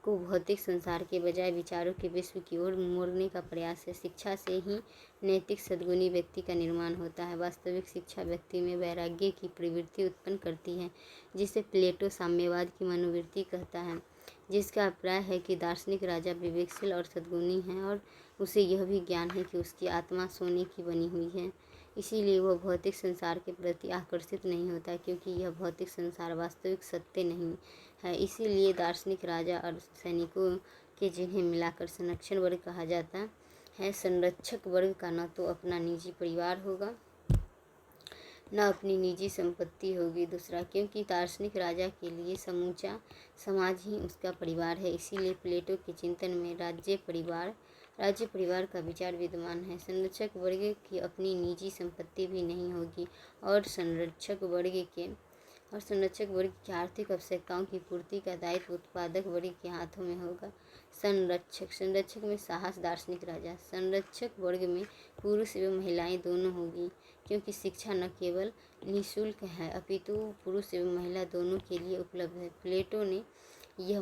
को भौतिक संसार के बजाय विचारों के विश्व की ओर मोड़ने का प्रयास है। शिक्षा से ही नैतिक सद्गुणी व्यक्ति का निर्माण होता है। वास्तविक शिक्षा व्यक्ति में वैराग्य की प्रवृत्ति उत्पन्न करती है, जिसे प्लेटो साम्यवाद की मनोवृत्ति कहता है, जिसका अभिप्राय है कि दार्शनिक राजा विवेकशील और सद्गुणी है और उसे यह भी ज्ञान है कि उसकी आत्मा सोने की बनी हुई है। इसीलिए वह भौतिक संसार के प्रति आकर्षित नहीं होता, क्योंकि यह भौतिक संसार वास्तविक सत्य नहीं है। इसीलिए दार्शनिक राजा और सैनिकों के, जिन्हें मिलाकर संरक्षण वर्ग कहा जाता है, संरक्षक वर्ग का न तो अपना निजी परिवार होगा न अपनी निजी संपत्ति होगी। दूसरा, क्योंकि दार्शनिक राजा के लिए समूचा समाज ही उसका परिवार है। इसीलिए प्लेटो के चिंतन में राज्य परिवार का विचार विद्यमान है। संरक्षक वर्ग की अपनी निजी संपत्ति भी नहीं होगी और संरक्षक वर्ग की आर्थिक आवश्यकताओं की पूर्ति का दायित्व उत्पादक वर्ग के हाथों में होगा। संरक्षक में साहस, दार्शनिक राजा। संरक्षक वर्ग में पुरुष एवं महिलाएं दोनों होगी, क्योंकि शिक्षा न केवल निःशुल्क है अपितु पुरुष एवं महिला दोनों के लिए उपलब्ध है। प्लेटो ने यह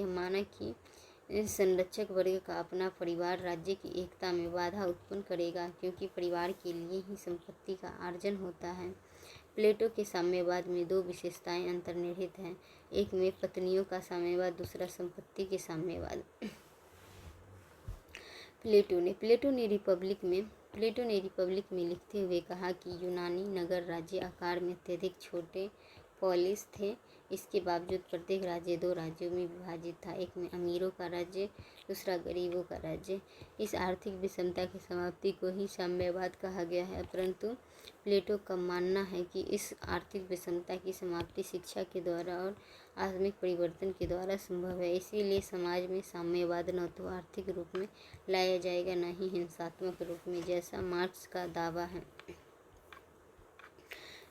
माना कि संरक्षक वर्ग का अपना परिवार राज्य की एकता में बाधा उत्पन्न करेगा, क्योंकि परिवार के लिए ही संपत्ति का आर्जन होता है। प्लेटो के साम्यवाद में 2 विशेषताएं अंतर्निहित हैं। एक में पत्नियों का साम्यवाद, दूसरा संपत्ति के साम्यवाद। प्लेटो ने रिपब्लिक में लिखते हुए कहा कि यूनानी नगर राज्य आकार में अत्यधिक छोटे पॉलिस थे। इसके बावजूद प्रत्येक राज्य 2 राज्यों में विभाजित था, एक में अमीरों का राज्य, दूसरा गरीबों का राज्य। इस आर्थिक विषमता की समाप्ति को ही साम्यवाद कहा गया है, परंतु प्लेटो का मानना है कि इस आर्थिक विषमता की समाप्ति शिक्षा के द्वारा और आत्मिक परिवर्तन के द्वारा संभव है। इसीलिए समाज में साम्यवाद न तो आर्थिक रूप में लाया जाएगा, न ही हिंसात्मक रूप में, जैसा मार्क्स का दावा है।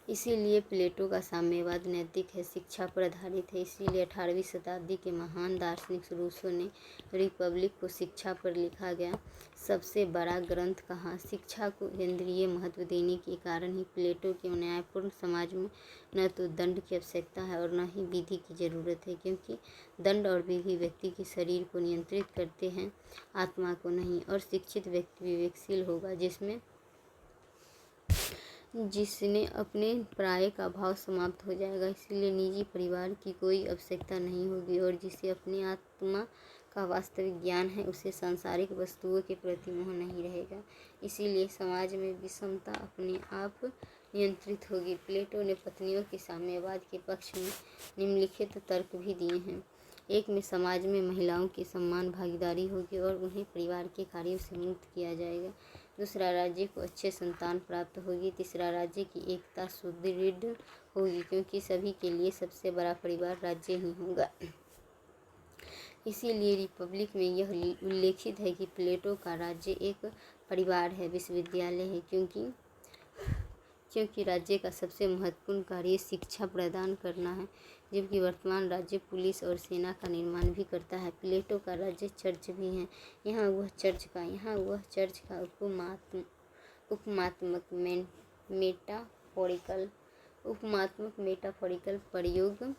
इसीलिए प्लेटो का साम्यवाद नैतिक है, शिक्षा पर आधारित है। इसीलिए 18वीं शताब्दी के महान दार्शनिक रूसो ने रिपब्लिक को शिक्षा पर लिखा गया सबसे बड़ा ग्रंथ कहा। शिक्षा को केंद्रीय महत्व देने के कारण ही प्लेटो के न्यायपूर्ण समाज में न तो दंड की आवश्यकता है और न ही विधि की जरूरत है, क्योंकि दंड और विधि व्यक्ति के शरीर को नियंत्रित करते हैं, आत्मा को नहीं। और शिक्षित व्यक्ति विवेकशील होगा, जिसने अपने पराये का भाव समाप्त हो जाएगा। इसलिए निजी परिवार की कोई आवश्यकता नहीं होगी, और जिसे अपनी आत्मा का वास्तविक ज्ञान है, उसे सांसारिक वस्तुओं के प्रति मोह नहीं रहेगा। इसीलिए समाज में विषमता अपने आप नियंत्रित होगी। प्लेटो ने पत्नियों के साम्यवाद के पक्ष में निम्नलिखित तर्क भी दिए हैं। एक में समाज में महिलाओं की समान भागीदारी होगी और उन्हें परिवार के कार्यों से मुक्त किया जाएगा। दूसरा, राज्य को अच्छे संतान प्राप्त होगी। तीसरा, राज्य की एकता सुदृढ़ होगी, क्योंकि सभी के लिए सबसे बड़ा परिवार राज्य ही होगा। इसीलिए रिपब्लिक में यह उल्लेखित है कि प्लेटो का राज्य एक परिवार है, विश्वविद्यालय है, क्योंकि क्योंकि राज्य का सबसे महत्वपूर्ण कार्य शिक्षा प्रदान करना है, जबकि वर्तमान राज्य पुलिस और सेना का निर्माण भी करता है। प्लेटो का राज्य चर्च भी है। यहाँ वह चर्च का उपमात्मक मेटाफोरिकल प्रयोग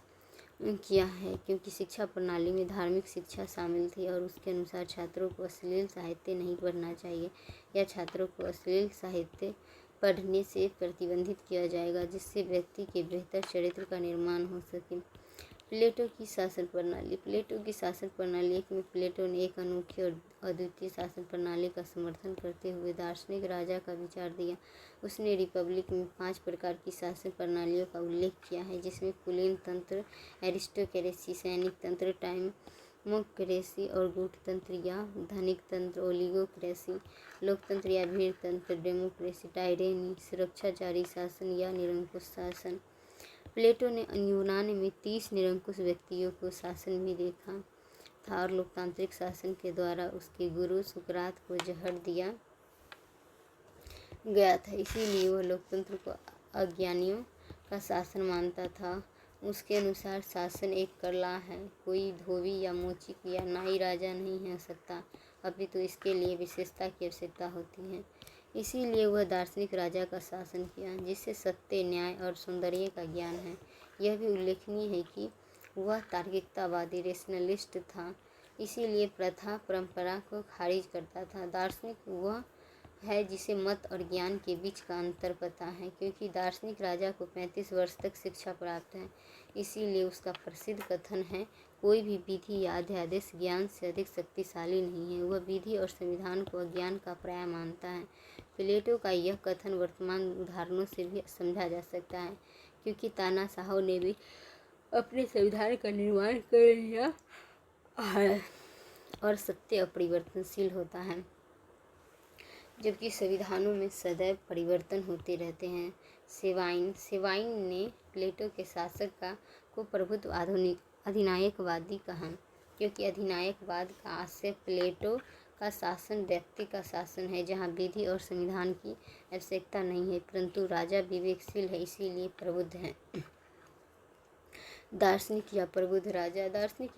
किया है, क्योंकि शिक्षा प्रणाली में धार्मिक शिक्षा शामिल थी और उसके अनुसार छात्रों को अश्लील साहित्य नहीं पढ़ना चाहिए या छात्रों को अश्लील साहित्य पढ़ने से प्रतिबंधित किया जाएगा, जिससे व्यक्ति के बेहतर चरित्र का निर्माण हो सके। प्लेटो की शासन प्रणाली में प्लेटो ने एक अनोखी और अद्वितीय शासन प्रणाली का समर्थन करते हुए दार्शनिक राजा का विचार दिया। उसने रिपब्लिक में 5 प्रकार की शासन प्रणालियों का उल्लेख किया है, जिसमें कुलीन तंत्र, एरिस्टोक्रेसी, सैनिक तंत्र, टाइमोक्रेसी और गूढ़तंत्र या धनिक तंत्र, ओलिगोक्रेसी, लोकतंत्र या भीड़ तंत्र, डेमोक्रेसी, टायरेनी, सुरक्षाचारी शासन या निरंकुश शासन। प्लेटो ने यूनान में 30 निरंकुश व्यक्तियों को शासन भी देखा था और लोकतांत्रिक शासन के द्वारा उसके गुरु सुकरात को जहर दिया गया था, इसीलिए वह लोकतंत्र को अज्ञानियों का शासन मानता था। उसके अनुसार शासन एक कला है, कोई धोबी या मोचिक या नाई राजा नहीं हो सकता, अपितु इसके लिए विशेषता की आवश्यकता होती है। इसीलिए वह दार्शनिक राजा का शासन किया, जिससे सत्य, न्याय और सौंदर्य का ज्ञान है। यह भी उल्लेखनीय है कि वह तार्किकतावादी रेशनलिस्ट था, इसीलिए प्रथा परंपरा को खारिज करता था। दार्शनिक वह है जिसे मत और ज्ञान के बीच का अंतर पता है, क्योंकि दार्शनिक राजा को 35 वर्ष तक शिक्षा प्राप्त है। इसीलिए उसका प्रसिद्ध कथन है, कोई भी विधि या अध्यादेश ज्ञान से अधिक शक्तिशाली नहीं है। वह विधि और संविधान को अज्ञान का पर्याय मानता है। प्लेटो का यह कथन वर्तमान उदाहरणों से भी समझा जा सकता है, क्योंकि तानाशाहों ने भी अपने संविधान का निर्माण कर लिया है और सत्य अपरिवर्तनशील होता है, जबकि संविधानों में सदैव परिवर्तन होते रहते हैं। सेवाइन ने प्लेटो के शासक को प्रभुत्व अधिनायकवादी कहा, क्योंकि अधिनायकवाद का आशय प्लेटो का शासन व्यक्ति का शासन है, जहाँ विधि और संविधान की आवश्यकता नहीं है, परंतु राजा विवेकशील है, इसीलिए प्रबुद्ध है। दार्शनिक या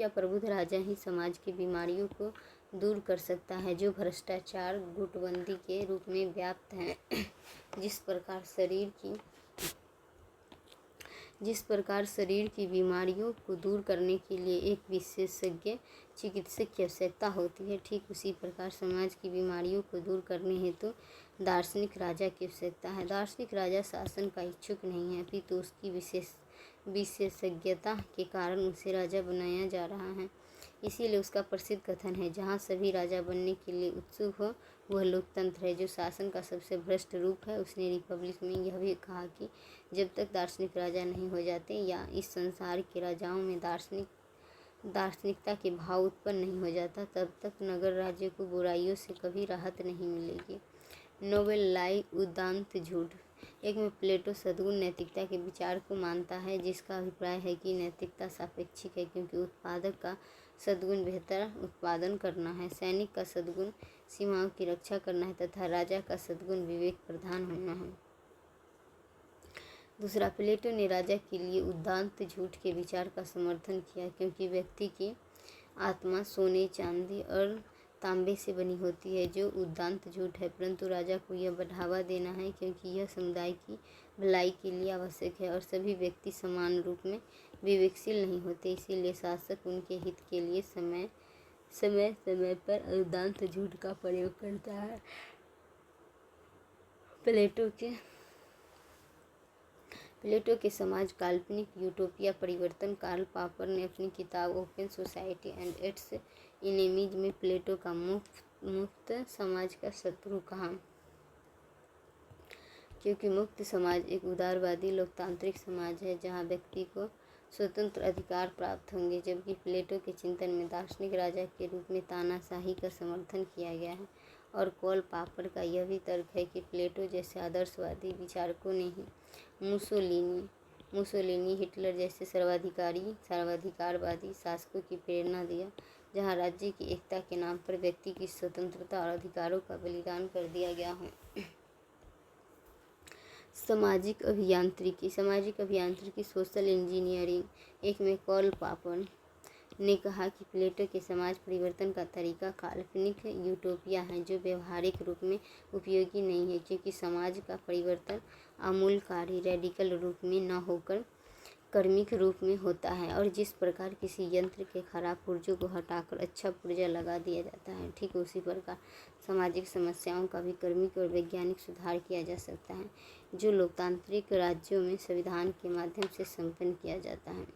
प्रबुद्ध राजा ही समाज की बीमारियों को दूर कर सकता है, जो भ्रष्टाचार, गुटबंदी के रूप में व्याप्त हैं। जिस प्रकार शरीर की बीमारियों को दूर करने के लिए एक विशेषज्ञ चिकित्सक की आवश्यकता होती है, ठीक उसी प्रकार समाज की बीमारियों को दूर करने हेतु दार्शनिक राजा की आवश्यकता है। दार्शनिक राजा शासन का इच्छुक नहीं है, अपितु उसकी विशेषज्ञता के कारण उसे राजा बनाया जा रहा है। इसीलिए उसका प्रसिद्ध कथन है, जहाँ सभी राजा बनने के लिए उत्सुक हो वह लोकतंत्र है, जो शासन का सबसे भ्रष्ट रूप है। उसने रिपब्लिक में यह भी कहा कि जब तक दार्शनिक राजा नहीं हो जाते या इस संसार के राजाओं में दार्शनिकता के भाव उत्पन्न नहीं हो जाता, तब तक नगर राज्य को बुराइयों से कभी राहत नहीं मिलेगी। नोवेल लाई, उदांत झूठ। एक में प्लेटो सद्गुण नैतिकता के विचार को मानता है, जिसका अभिप्राय है कि नैतिकता सापेक्षिक है, क्योंकि उत्पादक का सद्गुण बेहतर उत्पादन करना है, सैनिक का सद्गुण सीमाओं की रक्षा करना है तथा राजा का सद्गुण विवेक प्रधान होना है। दूसरा, प्लेटो ने राजा के लिए उदांत झूठ के विचार का समर्थन किया, क्योंकि व्यक्ति की आत्मा सोने, चांदी और तांबे से बनी होती है, जो उदांत झूठ है, परंतु राजा को यह बढ़ावा देना है, क्योंकि यह समुदाय की भलाई के लिए आवश्यक है और सभी व्यक्ति समान रूप में विवेकशील नहीं होते। इसीलिए शासक उनके हित के लिए समय समय पर उदांत झूठ का प्रयोग करता है। प्लेटो के समाज काल्पनिक यूटोपिया परिवर्तन कार्ल पापर ने अपनी किताब open society and it's enemies में प्लेटो का मुक्त समाज का शत्रु कहा, क्योंकि मुक्त समाज एक उदारवादी लोकतांत्रिक समाज है, जहां व्यक्ति को स्वतंत्र अधिकार प्राप्त होंगे, जबकि प्लेटो के चिंतन में दार्शनिक राजा के रूप में तानाशाही का समर्थन किया गया है। और कॉल पापर का यह भी तर्क है कि प्लेटो जैसे आदर्शवादी विचारकों ने ही मुसोलिनी, हिटलर जैसे सर्वाधिकारवादी शासकों की प्रेरणा दिया, जहां राज्य की एकता के नाम पर व्यक्ति की स्वतंत्रता और अधिकारों का बलिदान कर दिया गया हो। सामाजिक अभियांत्रिकी सोशल इंजीनियरिंग। एक में कार्ल पॉपर ने कहा कि प्लेटो के समाज परिवर्तन का तरीका काल्पनिक यूटोपिया है जो व्यवहारिक रूप में उपयोगी नहीं है, क्योंकि समाज का परिवर्तन आमूलकारी रेडिकल रूप में न होकर कर्मिक रूप में होता है, और जिस प्रकार किसी यंत्र के खराब पुर्जों को हटाकर अच्छा पुर्जा लगा दिया जाता है, ठीक उसी प्रकार सामाजिक समस्याओं का भी कर्मिक और वैज्ञानिक सुधार किया जा सकता है, जो लोकतांत्रिक राज्यों में संविधान के माध्यम से संपन्न किया जाता है।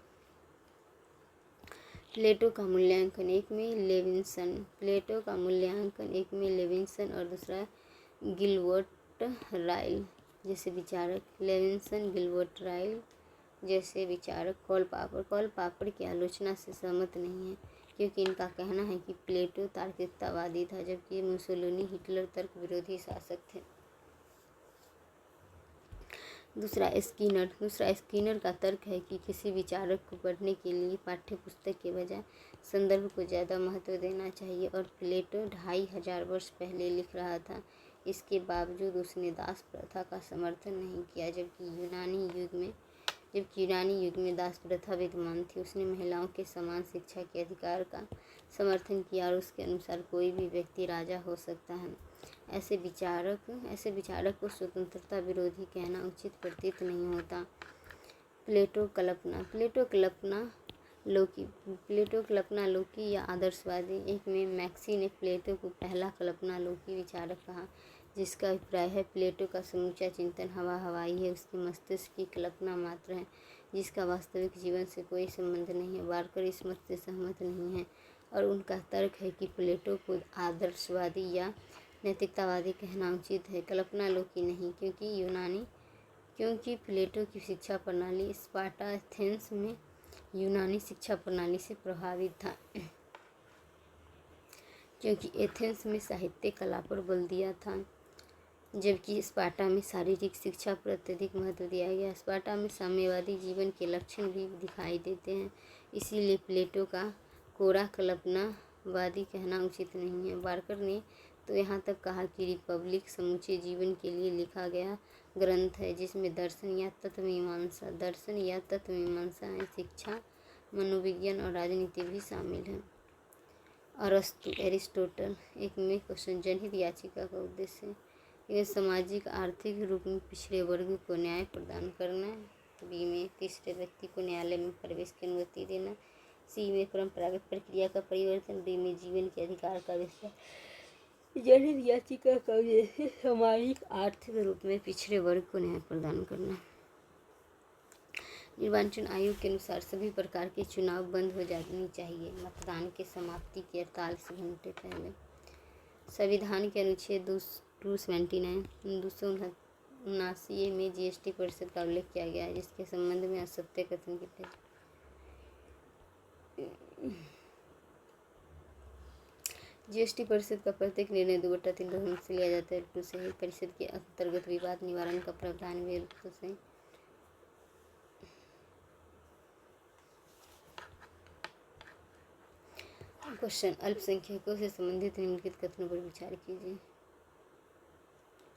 प्लेटो का मूल्यांकन। एक में लेविन्सन और दूसरा गिलबर्ट राइल जैसे विचारक। लेविन्सन, गिलबर्ट राइल जैसे विचारक। कार्ल पॉपर की आलोचना से सहमत नहीं है, क्योंकि इनका कहना है कि प्लेटो तार्किकतावादी था, जबकि मुसोलिनी हिटलर तर्क विरोधी शासक थे। दूसरा स्किनर का तर्क है कि किसी विचारक को पढ़ने के लिए पाठ्य पुस्तक के बजाय संदर्भ को ज़्यादा महत्व देना चाहिए, और प्लेटो 2500 वर्ष पहले लिख रहा था। इसके बावजूद उसने दास प्रथा का समर्थन नहीं किया, जबकि यूनानी युग में दास प्रथा विद्यमान थी। उसने महिलाओं के समान शिक्षा के अधिकार का समर्थन किया, और उसके अनुसार कोई भी व्यक्ति राजा हो सकता है। ऐसे विचारक को स्वतंत्रता विरोधी कहना उचित प्रतीत नहीं होता। प्लेटो कल्पना लोकी या आदर्शवादी। एक में मैक्सी ने प्लेटो को पहला कल्पना लोकी विचारक कहा, जिसका अभिप्राय है प्लेटो का समूचा चिंतन हवाई है, उसके मस्तिष्क की कल्पना मात्र है, जिसका वास्तविक जीवन से कोई संबंध नहीं है। बार्कर इस मत से सहमत नहीं है, और उनका तर्क है कि प्लेटो को आदर्शवादी या नैतिकतावादी कहना उचित है, कल्पना लोकी नहीं, क्योंकि प्लेटो की शिक्षा प्रणाली स्पार्टा एथेंस में यूनानी शिक्षा प्रणाली से प्रभावित था, क्योंकि एथेंस में साहित्य कला पर बल दिया था, जबकि स्पार्टा में शारीरिक शिक्षा पर अत्यधिक महत्व दिया गया। स्पार्टा में साम्यवादी जीवन के लक्षण भी दिखाई देते हैं, इसीलिए प्लेटो का कोरा कल्पनावादी कहना उचित नहीं है। बार्कर ने तो यहाँ तक कहा कि रिपब्लिक समूचे जीवन के लिए लिखा गया ग्रंथ है, जिसमें दर्शन या तत्वमीमांसा है, शिक्षा, मनोविज्ञान और राजनीति भी शामिल है। एरिस्टोटल। एक में क्वेश्चन जनहित याचिका का उद्देश्य है। यह सामाजिक आर्थिक रूप में पिछड़े वर्ग को न्याय प्रदान करना। बी में तीसरे व्यक्ति को न्यायालय में प्रवेश की अनुमति देना। सी में परंपरागत प्रक्रिया का परिवर्तन। डी में जीवन के अधिकार का विस्तार। जनहित याचिका का उद्देश्य सामाजिक आर्थिक रूप में पिछड़े वर्ग को न्याय प्रदान करना। निर्वाचन आयोग के अनुसार सभी प्रकार के चुनाव बंद हो जानी चाहिए मतदान के समाप्ति के 48 घंटे पहले। संविधान के अनुच्छेद 279 में जीएसटी परिषद का उल्लेख किया गया है, जिसके संबंध में असत्य कथन की पहचान। जीएसटी परिषद का प्रत्येक निर्णय 2/3 बहुमत से लिया जाता है। टू से परिषद के अंतर्गत विवाद निवारण का प्रावधान भी से। क्वेश्चन अल्पसंख्यकों से संबंधित निम्नलिखित कथनों पर विचार कीजिए।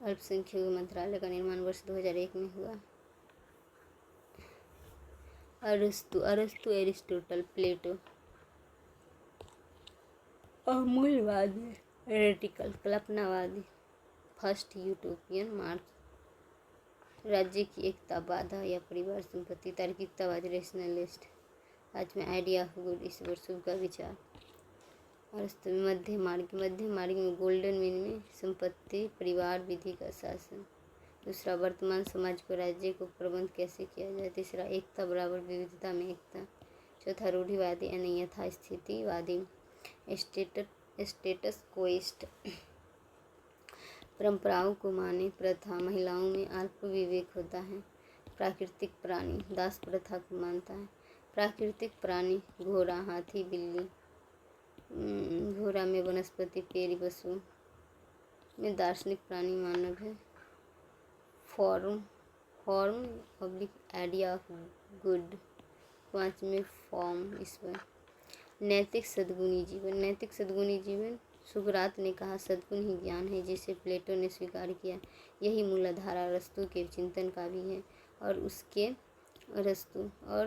अल्पसंख्यक मंत्रालय का निर्माण वर्ष 2001 में हुआ। अरस्तु, एरिस्टोटल, प्लेटो। अमूलवादी, रेडिकल, कल्पनावादी। First utopian, Marx. राज्य की एकता, बाधा या परिवार संपत्ति, तार्किकतावादी, रेशनलिस्ट। आज में आइडिया ऑफ गुड, ईश्वर शुभ का विचार। अरस्तु में मध्य मार्ग में गोल्डन मीन में संपत्ति, परिवार, विधि का शासन। दूसरा वर्तमान समाज को राज्य को प्रबंध कैसे किया जाए। तीसरा एकता बराबर विविधता में एकता। चौथा रूढ़िवादी यानी यथास्थितिवादी, स्टेटस कोइस्ट, परंपराओं को माने, प्रथा, महिलाओं में अल्प विवेक होता है। प्राकृतिक प्राणी, दास प्रथा को मानता है। प्राकृतिक प्राणी, घोड़ा, हाथी, बिल्ली। घोड़ा में वनस्पति, पेड़, पशु में दार्शनिक प्राणी मानव है। Form public, idea of good. 5 में फॉर्म, ईश्वर। नैतिक सद्गुणी जीवन सुकरात ने कहा, सद्गुण ही ज्ञान है, जिसे प्लेटो ने स्वीकार किया। यही मूलधारा अरस्तु के चिंतन का भी है और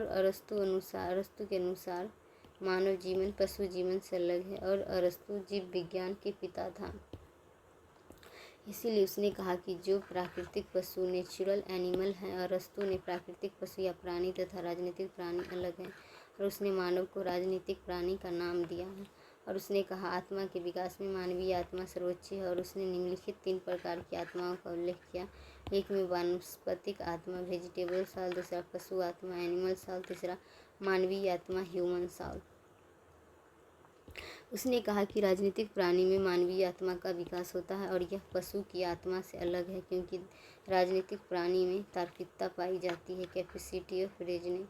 अरस्तु के अनुसार मानव जीवन पशु जीवन से अलग है और अरस्तु जीव विज्ञान के पिता था। इसीलिए उसने कहा कि जो प्राकृतिक पशु नेचुरल एनिमल है, अरस्तु ने प्राकृतिक पशु या प्राणी तथा राजनीतिक प्राणी अलग है और उसने मानव को राजनीतिक प्राणी का नाम दिया है। और उसने कहा, आत्मा के विकास में मानवीय आत्मा सर्वोच्च है और उसने निम्नलिखित 3 प्रकार की आत्माओं का उल्लेख किया। एक में वानस्पतिक आत्मा वेजिटेबल साल, दूसरा पशु आत्मा एनिमल साल, तीसरा मानवीय आत्मा ह्यूमन साल। उसने कहा कि राजनीतिक प्राणी में मानवीय आत्मा का विकास होता है और यह पशु की आत्मा से अलग है, क्योंकि राजनीतिक प्राणी में तार्किकता पाई जाती है, कैपेसिटी ऑफ रीजनिंग,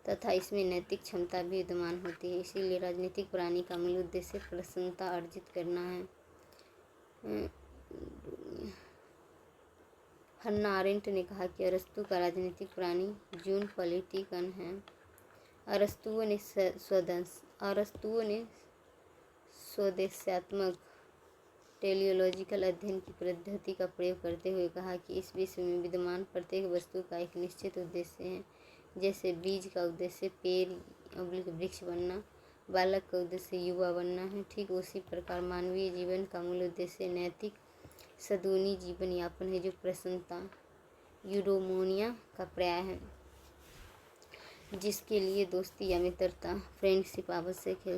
तथा इसमें नैतिक क्षमता भी विद्यमान होती है। इसीलिए राजनीतिक प्राणी का मूल उद्देश्य प्रसन्नता अर्जित करना है। हन्ना आरेंट ने कहा कि अरस्तु का राजनीतिक प्राणी जून पॉलिटिकन है। अरस्तुओं ने स्वदेशात्मक टेलियोलॉजिकल अध्ययन की पद्धति का प्रयोग करते हुए कहा कि इस विश्व में विद्यमान प्रत्येक वस्तु का एक निश्चित उद्देश्य है। जैसे बीज का उद्देश्य पेड़/वृक्ष बनना, बालक का उद्देश्य युवा बनना है, ठीक उसी प्रकार मानवीय जीवन का मूल उद्देश्य नैतिक सद्गुणी जीवन यापन है, जो प्रसन्नता यूडोमोनिया का पर्याय है, जिसके लिए दोस्ती या मित्रता फ्रेंडशिप आवश्यक है।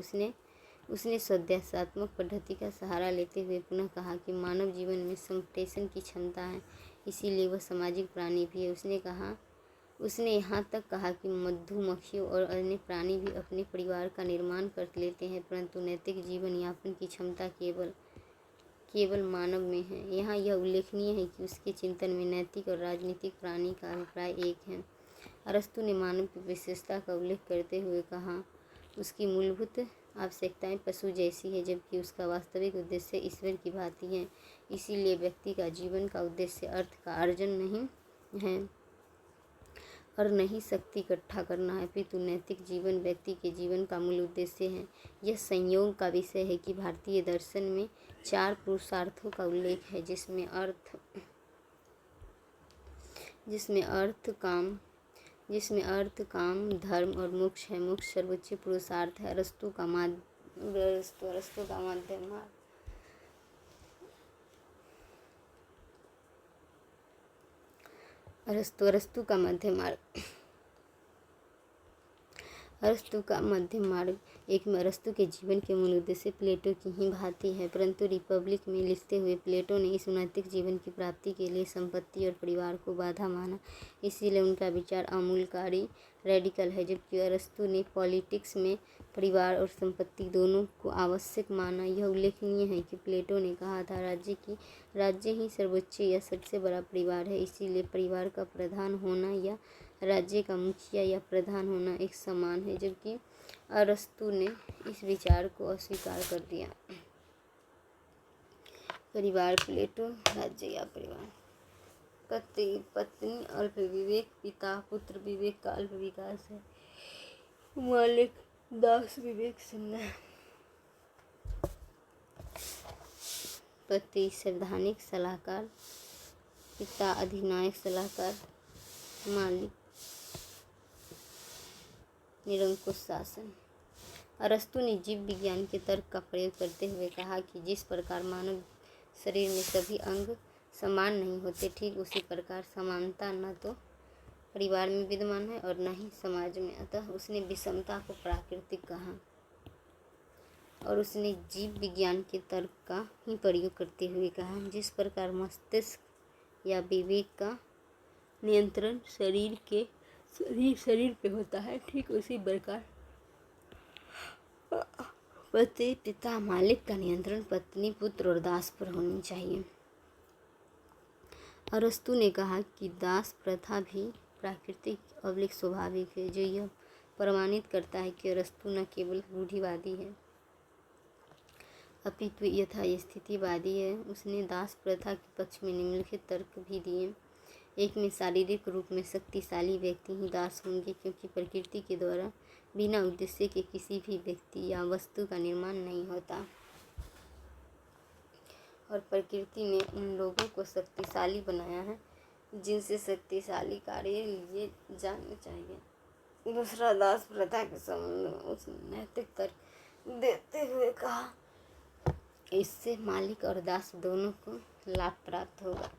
उसने स्वदेशात्मक पद्धति का सहारा लेते हुए पुनः कहा कि मानव जीवन में संप्रेषण की क्षमता है, इसीलिए वह सामाजिक प्राणी भी है। उसने यहाँ तक कहा कि मधुमक्खियों और अन्य प्राणी भी अपने परिवार का निर्माण कर लेते हैं, परंतु नैतिक जीवन यापन की क्षमता केवल मानव में है। यहाँ यह उल्लेखनीय है कि उसके चिंतन में नैतिक और राजनीतिक प्राणी का अभिप्राय एक है। अरस्तु ने मानव की विशेषता का उल्लेख करते हुए कहा, उसकी मूलभूत आवश्यकताएं पशु जैसी है, जबकि उसका वास्तविक उद्देश्य ईश्वर की भांति है। इसीलिए व्यक्ति का जीवन का उद्देश्य अर्थ का अर्जन नहीं है और नहीं शक्ति इकट्ठा करना है, अपितु नैतिक जीवन व्यक्ति के जीवन का मूल उद्देश्य है। यह संयोग का विषय है कि भारतीय दर्शन में 4 पुरुषार्थों का उल्लेख है, जिसमें अर्थ काम धर्म और मोक्ष है। मोक्ष सर्वोच्च पुरुषार्थ है। अरस्तु का मध्य मार्ग एक में अरस्तु के जीवन के मूल उद्देश्य प्लेटो की ही भांति है, परंतु रिपब्लिक में लिखते हुए प्लेटो ने इस नैतिक जीवन की प्राप्ति के लिए संपत्ति और परिवार को बाधा माना। इसीलिए उनका विचार आमूलकारी रेडिकल है, जबकि अरस्तु ने पॉलिटिक्स में परिवार और संपत्ति दोनों को आवश्यक माना। यह उल्लेखनीय है कि प्लेटो ने कहा था, राज्य ही सर्वोच्च या सबसे बड़ा परिवार है, इसीलिए परिवार का प्रधान होना या राज्य का मुखिया या प्रधान होना एक समान है, जबकि अरस्तु ने इस विचार को अस्वीकार कर दिया। परिवार प्लेटो राज्य या परिवार। पत्नी अल्प विवेक, पिता पुत्र विवेक का अल्प विकास है, मालिक दास विवेक शून्य है। पति संवैधानिक सलाहकार, पिता अधिनायक सलाहकार, मालिक निरंकुश शासन। अरस्तु ने जीव विज्ञान के तर्क का प्रयोग करते हुए कहा कि जिस प्रकार मानव शरीर में सभी अंग समान नहीं होते, ठीक उसी प्रकार समानता न तो परिवार में विद्यमान है और न ही समाज में। अतः उसने विषमता को प्राकृतिक कहा और उसने जीव विज्ञान के तर्क का ही प्रयोग करते हुए कहा, जिस प्रकार मस्तिष्क या विवेक का नियंत्रण शरीर पे होता है, ठीक उसी प्रकार पति पिता मालिक का नियंत्रण पत्नी पुत्र और दास पर होनी चाहिए। अरस्तु ने कहा कि दास प्रथा भी प्राकृतिक अवलिक स्वाभाविक है, जो यह प्रमाणित करता है कि अरस्तु न केवल रूढ़िवादी है अपितु यथास्थितिवादी है। उसने दास प्रथा के पक्ष में निम्नलिखित तर्क भी दिए। एक में शारीरिक रूप में शक्तिशाली व्यक्ति ही दास होंगे, क्योंकि प्रकृति के द्वारा बिना उद्देश्य के किसी भी व्यक्ति या वस्तु का निर्माण नहीं होता। और प्रकृति ने उन लोगों को शक्तिशाली बनाया है जिनसे शक्तिशाली कार्य लिए जाने चाहिए। दूसरा, दास प्रथा के संबंध में उसने नैतिक तर्क देते हुए कहा, इससे मालिक और दास दोनों को लाभ प्राप्त होगा,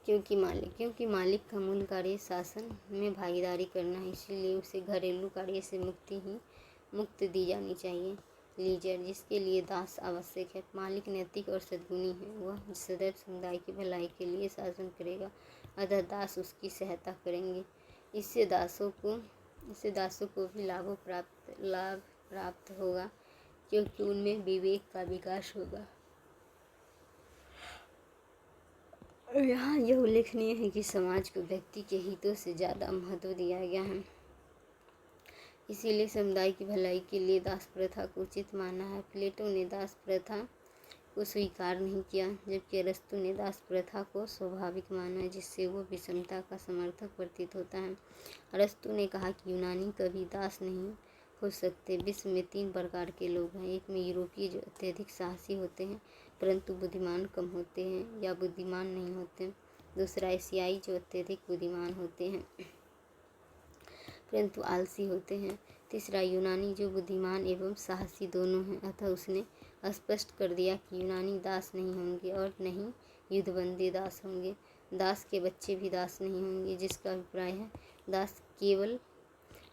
क्योंकि मालिक का मूल कार्य शासन में भागीदारी करना है, इसलिए उसे घरेलू कार्य से मुक्ति दी जानी चाहिए। लीजर, जिसके लिए दास आवश्यक है। मालिक नैतिक और सद्गुणी है, वह सदैव समुदाय की भलाई के लिए शासन करेगा, अतः दास उसकी सहायता करेंगे। इससे दासों को भी लाभ प्राप्त होगा, क्योंकि उनमें विवेक का विकास होगा। यहाँ यह उल्लेखनीय है कि समाज को व्यक्ति के हितों से ज़्यादा महत्व दिया गया है, इसीलिए समुदाय की भलाई के लिए दास प्रथा को उचित माना है। प्लेटो ने दास प्रथा को स्वीकार नहीं किया, जबकि अरस्तु ने दास प्रथा को स्वाभाविक माना, जिससे वो विषमता का समर्थक प्रतीत होता है। अरस्तु ने कहा कि यूनानी कभी दास नहीं हो सकते। विश्व में 3 प्रकार के लोग हैं। एक में यूरोपीय, जो अत्यधिक साहसी होते हैं परंतु बुद्धिमान कम होते हैं या बुद्धिमान नहीं होते। दूसरा, एशियाई, जो अत्यधिक बुद्धिमान होते हैं परंतु आलसी होते हैं। तीसरा, यूनानी, जो बुद्धिमान एवं साहसी दोनों हैं। अतः उसने स्पष्ट कर दिया कि यूनानी दास नहीं होंगे और न ही युद्धबंदी दास होंगे। दास के बच्चे भी दास नहीं होंगे, जिसका अभिप्राय है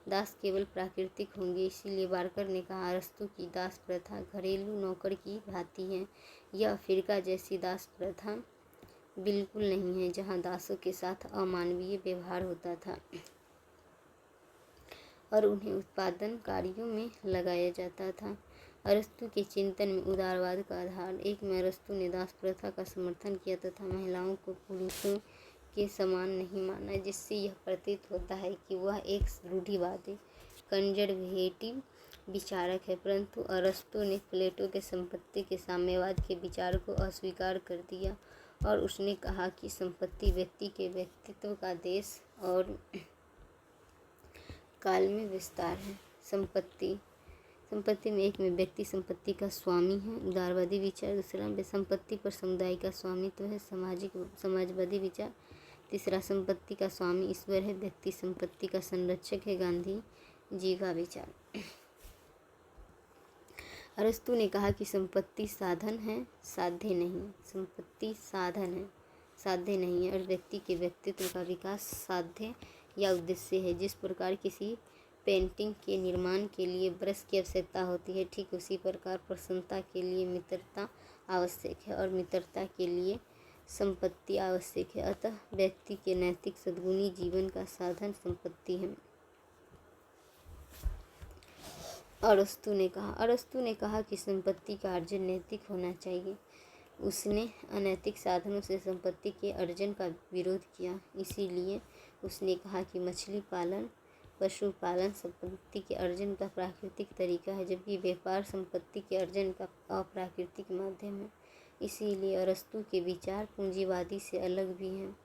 दास केवल प्राकृतिक होंगे। इसीलिए बारकर ने कहा, अरस्तु की दास प्रथा घरेलू नौकर की भांति है। यह अफ्रीका जैसी दास प्रथा बिल्कुल नहीं है, जहाँ दासों के साथ अमानवीय व्यवहार होता था और उन्हें उत्पादन कार्यों में लगाया जाता था। अरस्तु के चिंतन में उदारवाद का आधार। एक में अरस्तु ने दास प्रथा का समर्थन किया तथा महिलाओं को पुरुषों के समान नहीं माना, जिससे यह प्रतीत होता है कि वह एक रूढ़िवादी कंजर्वेटिव विचारक है। परंतु अरस्तु ने प्लेटो के संपत्ति के साम्यवाद के विचार को अस्वीकार कर दिया और उसने कहा कि संपत्ति व्यक्ति के व्यक्तित्व का देश और काल में विस्तार है। संपत्ति में एक में व्यक्ति संपत्ति का स्वामी है, उदारवादी विचार। दूसरा में संपत्ति पर समुदाय का स्वामित्व है, समाजवादी विचार। तीसरा, संपत्ति का स्वामी ईश्वर है, व्यक्ति संपत्ति का संरक्षक है, गांधी जी का विचार। अरस्तु ने कहा कि संपत्ति साधन है, साध्य नहीं। संपत्ति साधन है, साध्य नहीं है, और व्यक्ति के व्यक्तित्व का विकास साध्य या उद्देश्य है। जिस प्रकार किसी पेंटिंग के निर्माण के लिए ब्रश की आवश्यकता होती है, ठीक उसी प्रकार प्रसन्नता के लिए मित्रता आवश्यक है और मित्रता के लिए संपत्ति आवश्यक है। अतः व्यक्ति के नैतिक सद्गुणी जीवन का साधन संपत्ति है। अरस्तु ने कहा कि संपत्ति का अर्जन नैतिक होना चाहिए। उसने अनैतिक साधनों से संपत्ति के अर्जन का विरोध किया। इसीलिए उसने कहा कि मछली पालन, पशुपालन संपत्ति के अर्जन का प्राकृतिक तरीका है, जबकि व्यापार संपत्ति के अर्जन का अप्राकृतिक माध्यम है। इसीलिए अरस्तु के विचार पूंजीवादी से अलग भी हैं,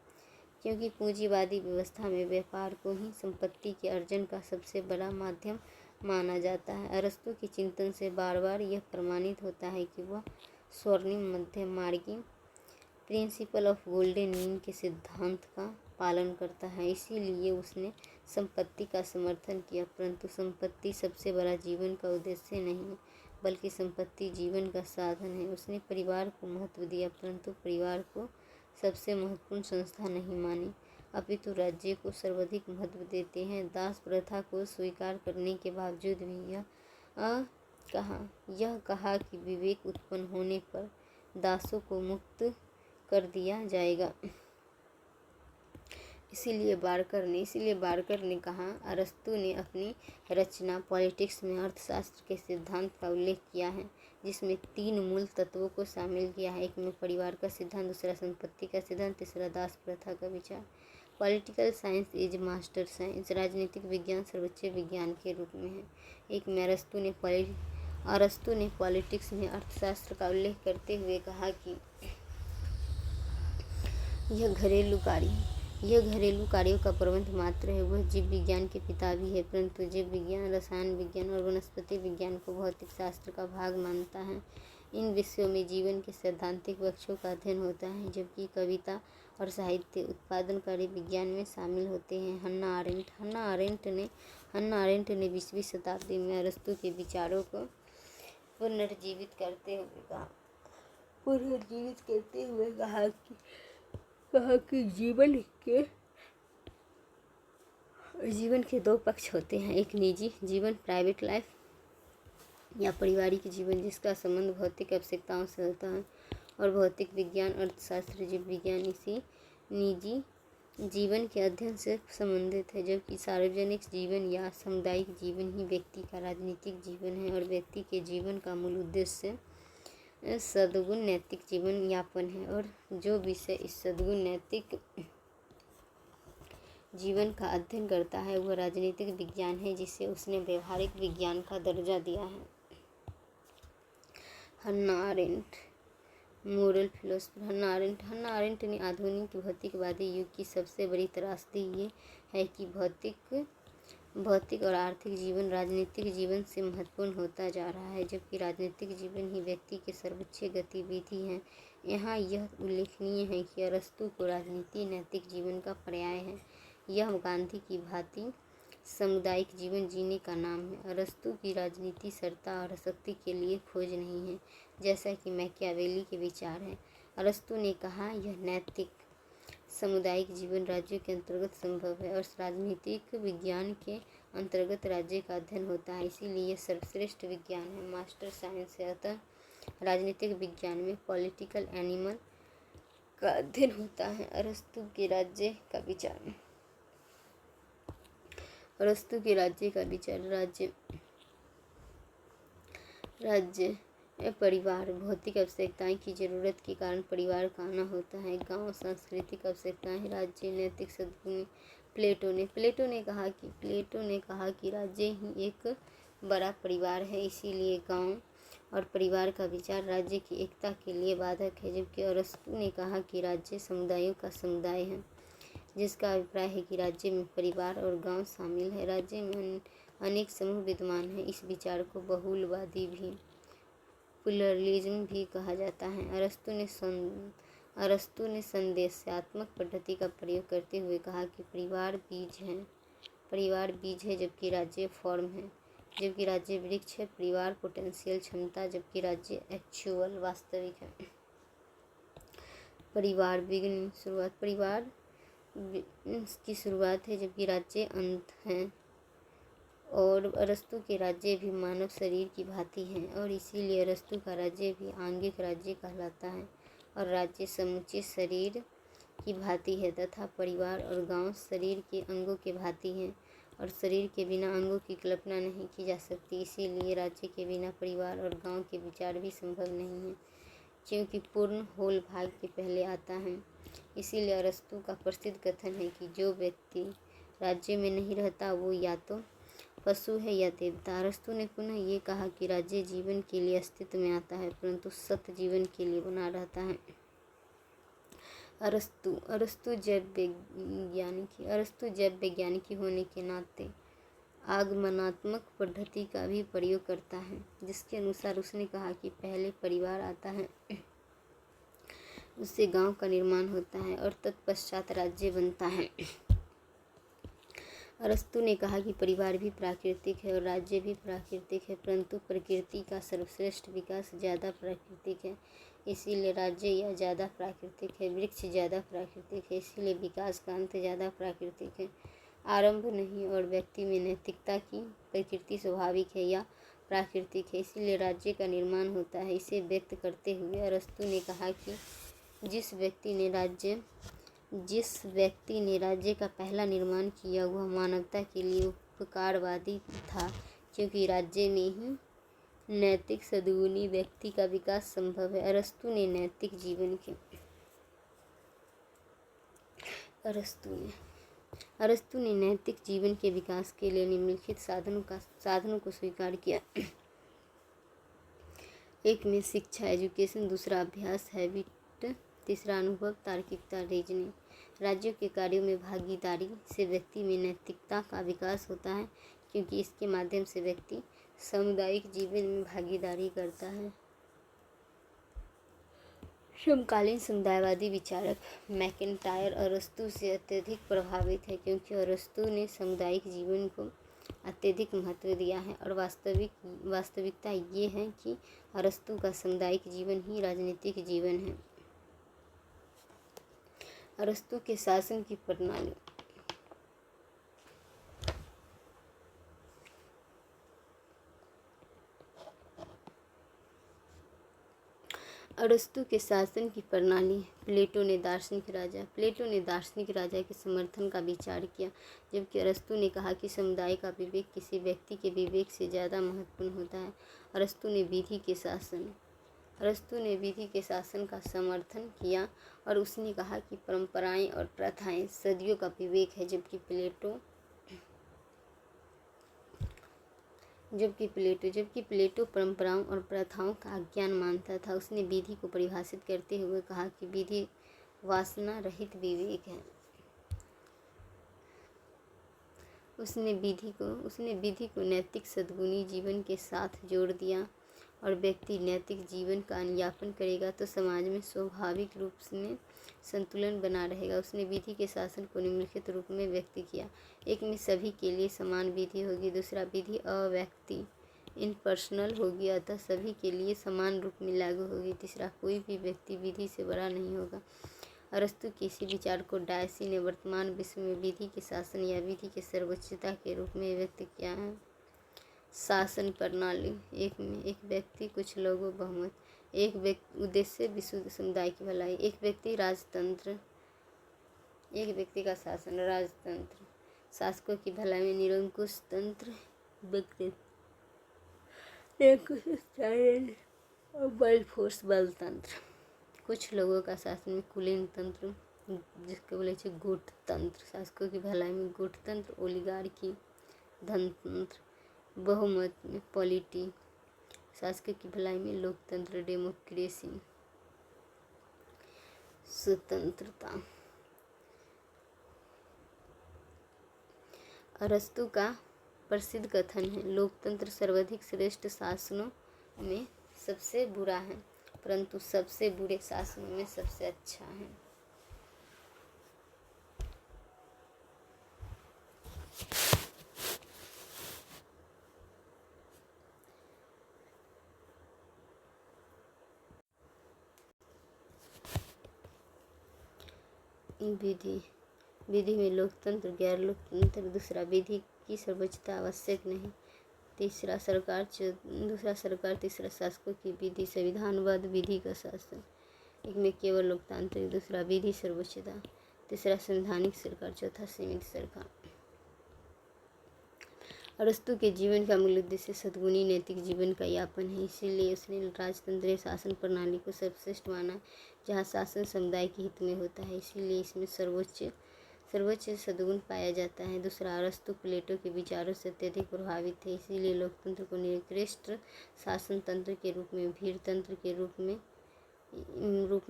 क्योंकि पूंजीवादी व्यवस्था में व्यापार को ही संपत्ति के अर्जन का सबसे बड़ा माध्यम माना जाता है। अरस्तु के चिंतन से बार बार यह प्रमाणित होता है कि वह स्वर्णिम मध्यम मार्गी प्रिंसिपल ऑफ गोल्डन मीन के सिद्धांत का पालन करता है। इसीलिए उसने संपत्ति का समर्थन किया, परंतु संपत्ति सबसे बड़ा जीवन का उद्देश्य नहीं, बल्कि संपत्ति जीवन का साधन है। उसने परिवार को महत्व दिया, परंतु परिवार को सबसे महत्वपूर्ण संस्था नहीं मानी, अपितु राज्य को सर्वाधिक महत्व देते हैं। दास प्रथा को स्वीकार करने के बावजूद भी यह कहा कि विवेक उत्पन्न होने पर दासों को मुक्त कर दिया जाएगा। इसीलिए बारकर ने कहा, अरस्तु ने अपनी रचना पॉलिटिक्स में अर्थशास्त्र के सिद्धांत का उल्लेख किया है, जिसमें 3 मूल तत्वों को शामिल किया है। एक में परिवार का सिद्धांत, दूसरा संपत्ति का सिद्धांत, तीसरा दास प्रथा का विचार। Political science is master science. राजनीतिक विज्ञान सर्वोच्च विज्ञान के रूप में है। एक में अरस्तु ने पॉलिटिक्स में अर्थशास्त्र का उल्लेख करते हुए कहा कि यह घरेलू कार्यों का प्रबंध मात्र है। वह जीव विज्ञान के पिता भी है, परंतु जीव विज्ञान, रसायन विज्ञान और वनस्पति विज्ञान को भौतिक शास्त्र का भाग मानता है। इन विषयों में जीवन के सैद्धांतिक पक्षों का अध्ययन होता है, जबकि कविता और साहित्य उत्पादनकारी विज्ञान में शामिल होते हैं। हन्ना अरेंट ने 20वीं शताब्दी में अरस्तू के विचारों को पुनर्जीवित करते हुए कहा कि जीवन के दो पक्ष होते हैं, एक निजी जीवन प्राइवेट लाइफ या पारिवारिक जीवन जिसका संबंध भौतिक आवश्यकताओं से होता है, और भौतिक विज्ञान, अर्थशास्त्र, जीव विज्ञान इसी निजी जीवन के अध्ययन से संबंधित है, जबकि सार्वजनिक जीवन या सामुदायिक जीवन ही व्यक्ति का राजनीतिक जीवन है और व्यक्ति के जीवन का मूल उद्देश्य सद्गुण नैतिक जीवन यापन है। और जो विषय इस सद्गुण नैतिक जीवन का अध्ययन करता है वह राजनीतिक विज्ञान है, जिसे उसने व्यवहारिक विज्ञान का दर्जा दिया है। हन्ना अरेंट मोरल फिलोसफर। हन्ना अरेंट ने आधुनिक भौतिकवादी युग की सबसे बड़ी त्रासदी ये है कि भौतिक और आर्थिक जीवन राजनीतिक जीवन से महत्वपूर्ण होता जा रहा है, जबकि राजनीतिक जीवन ही व्यक्ति की सर्वोच्च गतिविधि है। यहाँ यह उल्लेखनीय है कि अरस्तू को राजनीति नैतिक जीवन का पर्याय है। यह गांधी की भांति सामुदायिक जीवन जीने का नाम है। अरस्तू की राजनीति सत्ता और शक्ति के लिए खोज नहीं है, जैसा कि मैकियावेली के विचार हैं। अरस्तू ने कहा यह नैतिक सामुदायिक जीवन राज्य के अंतर्गत संभव है और राजनीतिक विज्ञान के अंतर्गत राज्य का अध्ययन होता है, इसीलिए यह सर्वश्रेष्ठ विज्ञान है, मास्टर साइंस है। अतः राजनीतिक विज्ञान में पॉलिटिकल एनिमल का अध्ययन होता है। अरस्तू के राज्य का विचार राज्य परिवार भौतिक आवश्यकताएं की जरूरत के कारण परिवार का आना होता है। गांव सांस्कृतिक आवश्यकताएं राज्य नैतिक सद्गुण। प्लेटो ने कहा कि राज्य ही एक बड़ा परिवार है, इसीलिए गांव और परिवार का विचार राज्य की एकता के लिए बाधक है, जबकि अरस्तू ने कहा कि राज्य समुदायों का समुदाय है, जिसका अभिप्राय है कि राज्य में परिवार और गांव शामिल है। राज्य में अनेक समूह विद्यमान हैं। इस विचार को बहुलवादी भी प्लुरलिज्म भी कहा जाता है। अरस्तू ने संदेशात्मक पद्धति का प्रयोग करते हुए कहा कि परिवार बीज है जबकि राज्य फॉर्म है, जबकि राज्य वृक्ष है, परिवार पोटेंशियल क्षमता, जबकि राज्य एक्चुअल वास्तविक है। परिवार की शुरुआत है जबकि राज्य अंत है, और अरस्तू के राज्य भी मानव शरीर की भांति हैं और इसीलिए अरस्तू का राज्य भी आंगिक राज्य कहलाता है और राज्य समूचे शरीर की भांति है, तथा परिवार और गांव शरीर के अंगों के भांति हैं और शरीर के बिना अंगों की कल्पना नहीं की जा सकती। इसीलिए राज्य के बिना परिवार और गांव के विचार भी संभव नहीं है, क्योंकि पूर्ण होल भाग के पहले आता है। इसीलिए अरस्तू का प्रसिद्ध कथन है कि जो व्यक्ति राज्य में नहीं रहता वो या तो पशु है या देवता। अरस्तू ने पुनः ये कहा कि राज्य जीवन के लिए अस्तित्व में आता है, परंतु सत्य जीवन के लिए बना रहता है। अरस्तू जैव वैज्ञानिक होने के नाते आगमनात्मक पद्धति का भी प्रयोग करता है, जिसके अनुसार उसने कहा कि पहले परिवार आता है, उससे गांव का निर्माण होता है और तत्पश्चात राज्य बनता है। अरस्तू ने कहा कि परिवार भी प्राकृतिक है और राज्य भी प्राकृतिक है, परंतु प्रकृति का सर्वश्रेष्ठ विकास ज़्यादा प्राकृतिक है, इसीलिए राज्य या ज़्यादा प्राकृतिक है। वृक्ष ज़्यादा प्राकृतिक है, इसीलिए विकास का अंत ज़्यादा प्राकृतिक है, आरंभ नहीं। और व्यक्ति में नैतिकता की प्रकृति स्वाभाविक है या प्राकृतिक है, इसीलिए राज्य का निर्माण होता है। इसे व्यक्त करते हुए अरस्तू ने कहा कि जिस व्यक्ति ने राज्य का पहला निर्माण किया वह मानवता के लिए उपकारवादी था, क्योंकि राज्य में ही नैतिक सद्गुणी व्यक्ति का विकास संभव है। अरस्तू ने नैतिक जीवन के विकास के लिए निम्नलिखित साधनों को स्वीकार किया। एक में शिक्षा एजुकेशन, दूसरा अभ्यास हैबिट, तीसरा अनुभव तार्किकता रीजनिंग। राज्यों के कार्यों में भागीदारी से व्यक्ति में नैतिकता का विकास होता है, क्योंकि इसके माध्यम से व्यक्ति सामुदायिक जीवन में भागीदारी करता है। समकालीन समुदायवादी विचारक मैकेंटायर अरस्तू से अत्यधिक प्रभावित है, क्योंकि अरस्तू ने सामुदायिक जीवन को अत्यधिक महत्व दिया है और वास्तविकता ये है कि अरस्तू का सामुदायिक जीवन ही राजनीतिक जीवन है। अरस्तू के शासन की प्रणाली। अरस्तू के शासन की प्रणाली। प्लेटो ने दार्शनिक राजा के समर्थन का विचार किया, जबकि अरस्तू ने कहा कि समुदाय का विवेक किसी व्यक्ति के विवेक से ज़्यादा महत्वपूर्ण होता है। अरस्तू ने विधि के शासन का समर्थन किया और उसने कहा कि परंपराएं और प्रथाएं सदियों का विवेक है, जबकि प्लेटो परंपराओं और प्रथाओं का अज्ञान मानता था। उसने विधि को परिभाषित करते हुए कहा कि विधि वासना रहित विवेक है। उसने विधि को नैतिक सद्गुणी जीवन के साथ जोड़ दिया और व्यक्ति नैतिक जीवन का अनुयापन करेगा तो समाज में स्वाभाविक रूप से संतुलन बना रहेगा। उसने विधि के शासन को निम्नलिखित रूप में व्यक्त किया। एक में सभी के लिए समान विधि होगी। दूसरा, विधि अव्यक्ति इनपर्सनल होगी, अतः सभी के लिए समान रूप में लागू होगी। तीसरा, कोई भी व्यक्ति विधि से बड़ा नहीं होगा। अरस्तू के इसी विचार को डायसी ने वर्तमान विश्व में विधि के शासन या विधि के सर्वोच्चता के रूप में व्यक्त किया है। शासन प्रणाली। एक में एक व्यक्ति, कुछ लोगों, बहुमत। एक व्यक्ति, उद्देश्य विशुद्ध समुदाय की भलाई। एक व्यक्ति का शासन, राजतंत्र। शासकों की भलाई में निरंकुश तंत्र, और बल फोर्स बल तंत्र। कुछ लोगों का शासन में कुलीन तंत्र, जिसको बोले गुट तंत्र। शासकों की भलाई में गुट तंत्र, ओलिगार्की, धनतंत्र। बहुमत में पॉलिटी। शासकों की भलाई में लोकतंत्र, डेमोक्रेसी। स्वतंत्रता। अरस्तू का प्रसिद्ध कथन है, लोकतंत्र सर्वाधिक श्रेष्ठ शासनों में सबसे बुरा है, परंतु सबसे बुरे शासनों में सबसे अच्छा है। विधि में लोकतंत्र, गैर लोकतंत्र। दूसरा, विधि की सर्वोच्चता आवश्यक नहीं। तीसरा, सरकार। तीसरा, शासकों की विधि, संविधानवाद विधि का शासन। एक में केवल लोकतांत्रिक। दूसरा, विधि सर्वोच्चता। तीसरा, संवैधानिक सरकार। चौथा, सीमित सरकार। अरस्तू के जीवन का मूल उद्देश्य सद्गुणी नैतिक जीवन का यापन है, इसीलिए उसने राजतंत्रीय शासन प्रणाली को सर्वश्रेष्ठ माना, जहाँ शासन समुदाय के हित में होता है, इसीलिए इसमें सर्वोच्च सद्गुण पाया जाता है। दूसरा, अरस्तू प्लेटो के विचारों से अत्यधिक प्रभावित थे, इसीलिए लोकतंत्र को निकृष्ट शासन तंत्र के रूप में, भीड़ तंत्र के रूप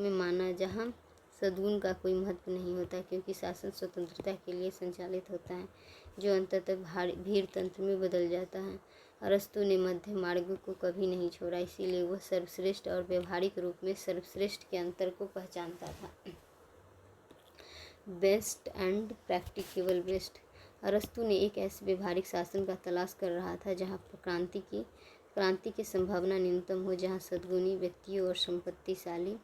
में माना, जहाँ सद्गुण का कोई महत्व नहीं होता, क्योंकि शासन स्वतंत्रता के लिए संचालित होता है, जो अंततः भीड़ तंत्र में बदल जाता है। अरस्तू ने मध्य मार्ग को कभी नहीं छोड़ा, इसीलिए वह सर्वश्रेष्ठ और व्यवहारिक रूप में सर्वश्रेष्ठ के अंतर को पहचानता था। Best and practicable best. अरस्तू ने एक ऐसे व्यवहारिक शासन का तलाश कर रहा था जहाँ क्रांति की संभावना न्यूनतम हो, जहाँ सद्गुणी व्यक्तियों और संपत्तिशाली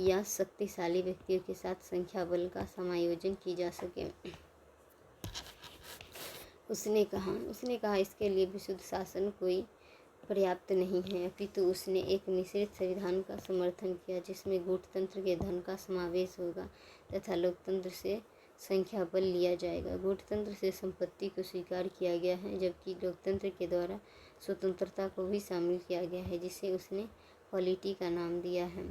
या शक्तिशाली व्यक्तियों के साथ संख्या बल का समायोजन की जा सके। उसने कहा इसके लिए विशुद्ध शासन कोई पर्याप्त नहीं है, अपितु उसने एक मिश्रित संविधान का समर्थन किया, जिसमें गूढ़तंत्र के धन का समावेश होगा तथा लोकतंत्र से संख्या बल लिया जाएगा। गूढ़तंत्र से संपत्ति को स्वीकार किया गया है, जबकि लोकतंत्र के द्वारा स्वतंत्रता को भी शामिल किया गया है, जिसे उसने पॉलिटी का नाम दिया है।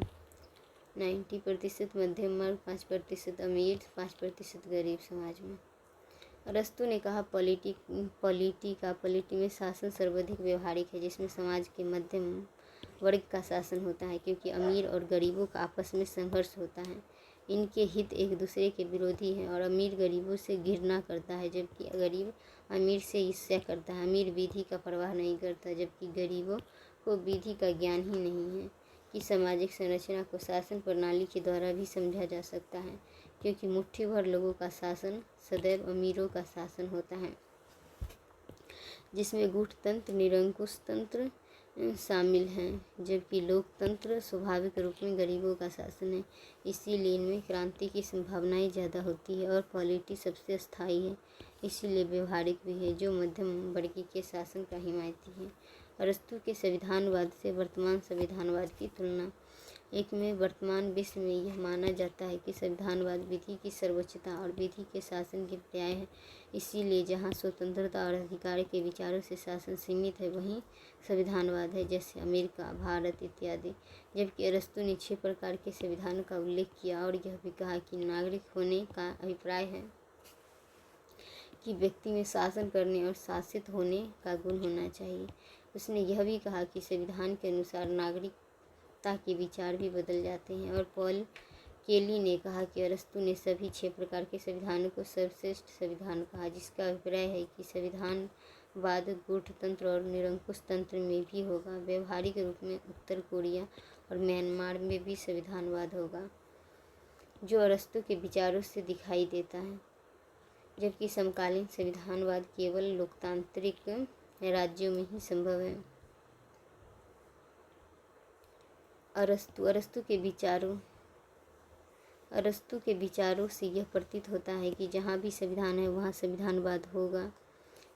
90% मध्यम वर्ग, 5% अमीर, 5% गरीब समाज में। अरस्तू ने कहा पॉलिटी में शासन सर्वाधिक व्यवहारिक है, जिसमें समाज के मध्यम वर्ग का शासन होता है, क्योंकि अमीर और गरीबों का आपस में संघर्ष होता है। इनके हित एक दूसरे के विरोधी हैं और अमीर गरीबों से घृणा करता है, जबकि गरीब अमीर से ईर्ष्या करता है। अमीर विधि का परवाह नहीं करता, जबकि गरीबों को विधि का ज्ञान ही नहीं है कि सामाजिक संरचना को शासन प्रणाली के द्वारा भी समझा जा सकता है, क्योंकि मुट्ठी भर लोगों का शासन सदैव अमीरों का शासन होता है, जिसमें गूढ़तंत्र निरंकुश तंत्र शामिल हैं, जबकि लोकतंत्र स्वाभाविक रूप में गरीबों का शासन है। इसीलिए इनमें क्रांति की संभावनाएं ज़्यादा होती है और पॉलिटी सबसे अस्थायी है, इसीलिए व्यवहारिक भी है, जो मध्यम वर्गीय के शासन का हिमायती है। अरस्तू के संविधानवाद से वर्तमान संविधानवाद की तुलना। एक में वर्तमान विश्व में यह माना जाता है कि संविधानवाद विधि की सर्वोच्चता और विधि के शासन के पर्याय है। इसीलिए जहाँ स्वतंत्रता और अधिकार के विचारों से शासन सीमित है, वहीं संविधानवाद है, जैसे अमेरिका, भारत इत्यादि। जबकि अरस्तू ने 6 प्रकार के संविधान का उल्लेख किया और यह भी कहा कि नागरिक होने का अभिप्राय है कि व्यक्ति में शासन करने और शासित होने का गुण होना चाहिए। उसने यह भी कहा कि संविधान के अनुसार नागरिकता के विचार भी बदल जाते हैं। और पॉल केली ने कहा कि अरस्तू ने सभी 6 प्रकार के संविधानों को सर्वश्रेष्ठ संविधान कहा, जिसका अभिप्राय है कि संविधानवाद गूढ़तंत्र और निरंकुश तंत्र में भी होगा। व्यवहारिक रूप में उत्तर कोरिया और म्यांमार में भी संविधानवाद होगा, जो अरस्तू के विचारों से दिखाई देता है, जबकि समकालीन संविधानवाद केवल लोकतांत्रिक राज्यों में ही संभव है। अरस्तू के विचारों से यह प्रतीत होता है कि जहाँ भी संविधान है वहाँ संविधानवाद होगा,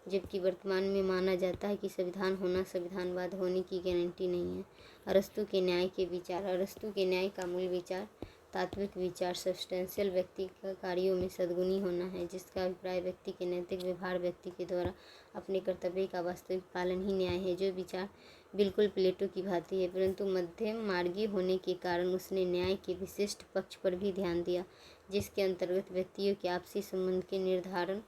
जबकि वर्तमान में माना जाता है कि संविधान होना संविधानवाद होने की गारंटी नहीं है। अरस्तू के न्याय के विचार। अरस्तू के न्याय का मूल विचार तात्विक विचार सब्सटेंशियल व्यक्ति का कार्यों में सद्गुणी होना है, जिसका अभिप्राय व्यक्ति के नैतिक व्यवहार व्यक्ति के द्वारा अपने कर्तव्य का वास्तविक पालन ही न्याय है। जो विचार बिल्कुल प्लेटो की भांति है, परंतु मध्यम मार्गी होने के कारण उसने न्याय के विशिष्ट पक्ष पर भी ध्यान दिया, जिसके अंतर्गत व्यक्तियों के आपसी संबंध के निर्धारण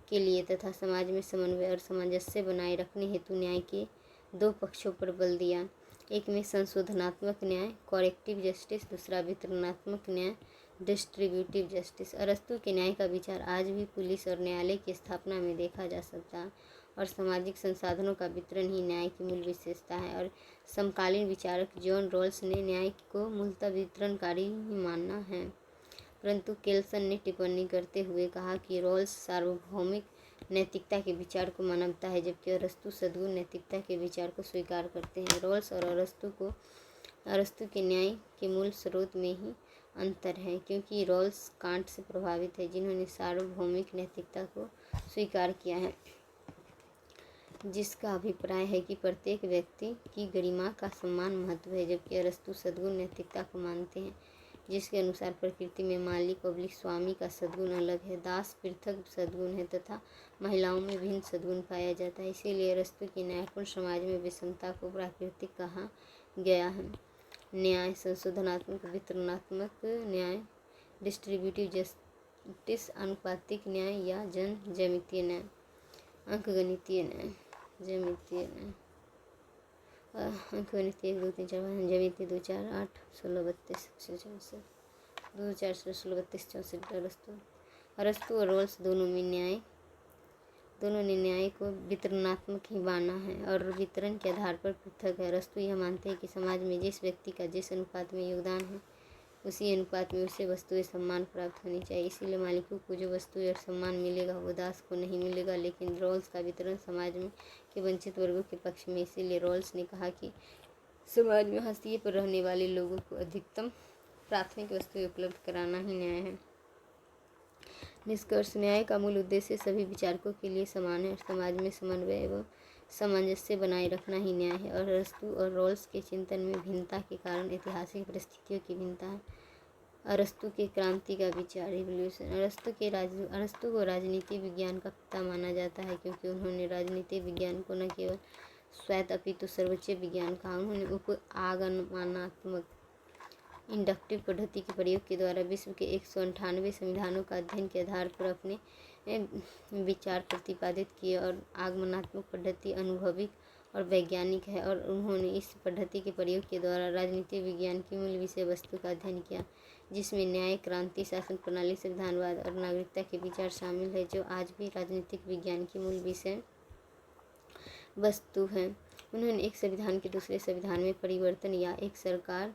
के लिए तथा समाज में समन्वय और सामंजस्य बनाए रखने हेतु न्याय के 2 पक्षों पर बल दिया। एक में संशोधनात्मक न्याय करेक्टिव जस्टिस, दूसरा वितरणात्मक न्याय डिस्ट्रीब्यूटिव जस्टिस। अरस्तू के न्याय का विचार आज भी पुलिस और न्यायालय की स्थापना में देखा जा सकता है, और सामाजिक संसाधनों का वितरण ही न्याय की मूल विशेषता है। और समकालीन विचारक जॉन रॉल्स ने न्याय को मूलतः वितरणकारी ही माना है, परंतु केल्सन ने टिप्पणी करते हुए कहा कि रॉल्स सार्वभौमिक नैतिकता के विचार को मानता है, जबकि अरस्तू सद्गुण नैतिकता के विचार को स्वीकार करते हैं। रॉल्स और अरस्तू के न्याय के मूल स्रोत में ही अंतर है, क्योंकि रॉल्स कांट से प्रभावित है, जिन्होंने सार्वभौमिक नैतिकता को स्वीकार किया है, जिसका अभिप्राय है कि प्रत्येक व्यक्ति की गरिमा का समान महत्व है। जबकि अरस्तू सद्गुण नैतिकता को मानते हैं, जिसके अनुसार प्रकृति में मालिक और स्वामी का सद्गुण अलग है, दास पृथक सद्गुण है तथा महिलाओं में भिन्न सद्गुण पाया जाता है। इसीलिए अरस्तू की न्यायपूर्ण समाज में विषमता को प्राकृतिक कहा गया है। न्याय संशोधनात्मक, वितरणात्मक न्याय डिस्ट्रीब्यूटिव जस्टिस, अनुपातिक न्याय या ज्यामितीय न्याय, अंकगणितीय न्याय, ज्यामितीय न्याय, अंकगणितीय 1 2 3 4 5, ज्यामितीय 2 4 8 16 32 64 2 4 16 32 64। अरस्तू और रॉल्स दोनों ने न्याय को वितरणात्मक ही माना है और वितरण के आधार पर पृथक है। अरस्तू यह मानते हैं कि समाज में जिस व्यक्ति का जिस अनुपात में योगदान है, उसी अनुपात में उसे वस्तुएं सम्मान प्राप्त होनी चाहिए। इसीलिए मालिकों को जो वस्तुएं और सम्मान मिलेगा वो दास को नहीं मिलेगा। लेकिन रॉल्स का वितरण समाज में के वंचित वर्गों के पक्ष में। इसीलिए रॉल्स ने कहा कि समाज में हाशिए पर रहने वाले लोगों को अधिकतम प्राथमिक वस्तुएं उपलब्ध कराना ही न्याय है। निष्कर्ष, न्याय का मूल उद्देश्य सभी विचारकों के लिए समान है और समाज में समन्वय एवं सामंजस्य बनाए रखना ही न्याय है। और अरस्तू और रॉल्स के चिंतन में भिन्नता के कारण ऐतिहासिक परिस्थितियों की भिन्नता है। अरस्तू के क्रांति का विचार रिवोल्यूशन। अरस्तू को राजनीति विज्ञान का पिता माना जाता है, क्योंकि उन्होंने राजनीति विज्ञान को न केवल स्वैत अपितु सर्वोच्च विज्ञान कहा। उन्होंने उप आगमनात्मक इंडक्टिव पद्धति के प्रयोग के द्वारा विश्व के 198 संविधानों का अध्ययन के आधार पर अपने विचार प्रतिपादित किए। और आगमनात्मक पद्धति अनुभविक और वैज्ञानिक है, और उन्होंने इस पद्धति के प्रयोग के द्वारा राजनीतिक विज्ञान की मूल विषय वस्तु का अध्ययन किया, जिसमें न्याय, क्रांति, शासन प्रणाली, संविधानवाद और नागरिकता के विचार शामिल है, जो आज भी राजनीतिक विज्ञान की मूल विषय वस्तु है। उन्होंने एक संविधान के दूसरे संविधान में परिवर्तन या एक सरकार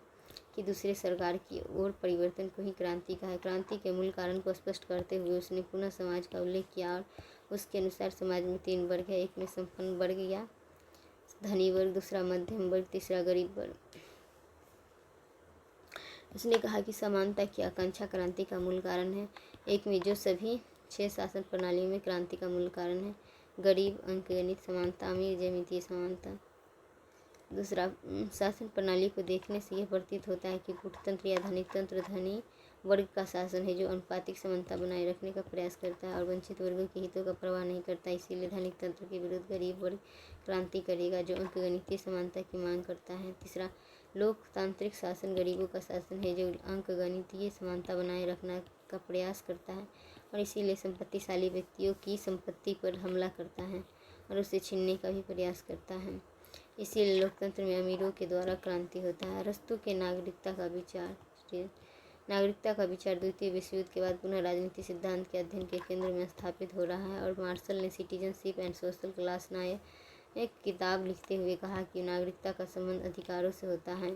की दूसरे सरकार की ओर परिवर्तन को ही क्रांति कहा है। क्रांति के मूल कारण को स्पष्ट करते हुए उसने पुनः समाज का उल्लेख किया और उसके अनुसार समाज में 3 वर्ग है। एक में संपन्न वर्ग या धनी वर्ग, दूसरा मध्यम वर्ग, तीसरा गरीब वर्ग। उसने कहा कि समानता की आकांक्षा क्रांति का मूल कारण है। एक में जो सभी 6 शासन प्रणालियों में क्रांति का मूल कारण है। गरीब अंकगणित समानता, अमीर ज्यामितीय समानता। दूसरा, शासन प्रणाली को देखने से यह प्रतीत होता है कि कूटतंत्र या धनिक तंत्र धनी वर्ग का शासन है जो अनुपातिक समानता बनाए रखने का प्रयास करता है और वंचित वर्गों के हितों का परवाह नहीं करता। इसीलिए धनिक तंत्र के विरुद्ध गरीब वर्ग क्रांति करेगा जो अंकगणितीय समानता की मांग करता है। तीसरा, लोकतांत्रिक शासन गरीबों का शासन है जो अंकगणितीय समानता बनाए रखने का प्रयास करता है और इसीलिए संपत्तिशाली व्यक्तियों की संपत्ति पर हमला करता है और उसे छीनने का भी प्रयास करता है। इसीलिए लोकतंत्र में अमीरों के द्वारा क्रांति होता है। अरस्तू के नागरिकता का विचार द्वितीय विश्व युद्ध के बाद पुनः राजनीति सिद्धांत के अध्ययन के केंद्र में स्थापित हो रहा है और मार्शल ने सिटीजनशिप एंड सोशल क्लास नामक एक किताब लिखते हुए कहा कि नागरिकता का संबंध अधिकारों से होता है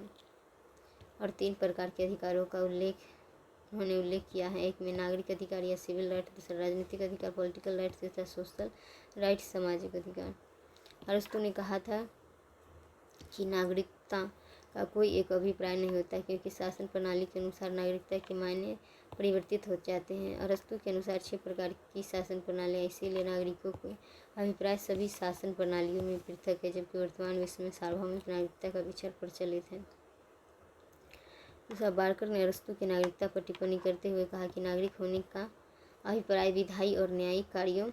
और 3 प्रकार के अधिकारों का उन्होंने उल्लेख किया है। एक में नागरिक अधिकार या सिविल राइट, दूसरा राजनीतिक अधिकार पॉलिटिकल राइट, तीसरा सोशल राइट सामाजिक अधिकार। अरस्तू ने कहा था कि नागरिकता का कोई एक अभिप्राय नहीं होता क्योंकि शासन प्रणाली के अनुसार नागरिकता के मायने परिवर्तित हो जाते हैं। अरस्तू के अनुसार 6 प्रकार की शासन प्रणालियाँ, इसीलिए नागरिकों के अभिप्राय सभी शासन प्रणालियों में पृथक है, जबकि वर्तमान विश्व में सार्वभौमिक नागरिकता का विचार प्रचलित है। दूसरा, बार्कर ने अरस्तू की नागरिकता पर टिप्पणी करते हुए कहा कि नागरिक होने का अभिप्राय विधायी और न्यायिक कार्यों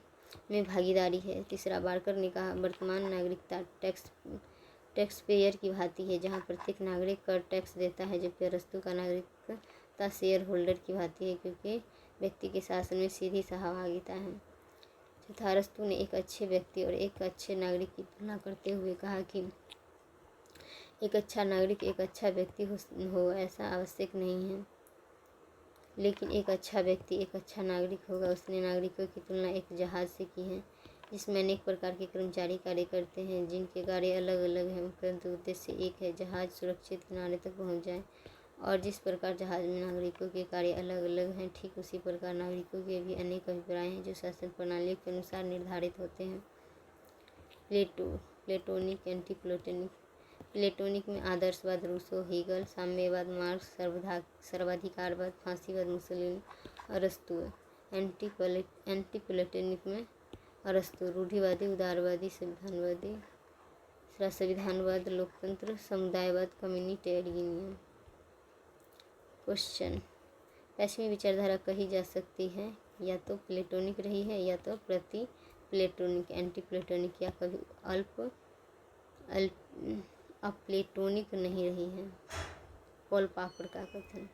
में भागीदारी है। तीसरा, बार्कर ने कहा वर्तमान नागरिकता टैक्स पेयर की भांति है जहाँ प्रत्येक नागरिक कर टैक्स देता है, जबकि अरस्तू का नागरिकता शेयर होल्डर की भांति है क्योंकि व्यक्ति के शासन में सीधी सहभागिता है। चौथा, अरस्तू ने एक अच्छे व्यक्ति और एक अच्छे नागरिक की तुलना करते हुए कहा कि एक अच्छा नागरिक एक अच्छा व्यक्ति हो ऐसा आवश्यक नहीं है, लेकिन एक अच्छा व्यक्ति एक अच्छा नागरिक होगा। उसने नागरिकों की तुलना एक जहाज़ से की है जिसमें अनेक प्रकार के कर्मचारी कार्य करते हैं जिनके कार्य अलग अलग हैं, परंतु उद्देश्य एक है, जहाज़ सुरक्षित किनारे तक पहुंच जाए। और जिस प्रकार जहाज़ में नागरिकों के कार्य अलग अलग हैं, ठीक उसी प्रकार नागरिकों के भी अनेक अभिप्राय हैं जो शासन प्रणाली के अनुसार निर्धारित होते हैं। प्लेटोनिक एंटी प्लेटोनिक में आदर्शवाद रूसो, हीगल, साम्यवाद मार्क्स, सर्वाधिकारवाद फांसीवाद मुसोलिनी, अरस्तु। एंटी प्लेटोनिक में अरस्तु, रूढ़िवादी, उदारवादी, संविधानवाद, लोकतंत्र, समुदायवाद, कम्युनिटेरियनिज्म। क्वेश्चन, पश्चिमी विचारधारा कही जा सकती है या तो प्लेटोनिक रही है या तो प्रति प्लेटोनिक, एंटी प्लेटोनिक या कभी अप्लेटोनिक नहीं रही है। पॉल पापर का कथन।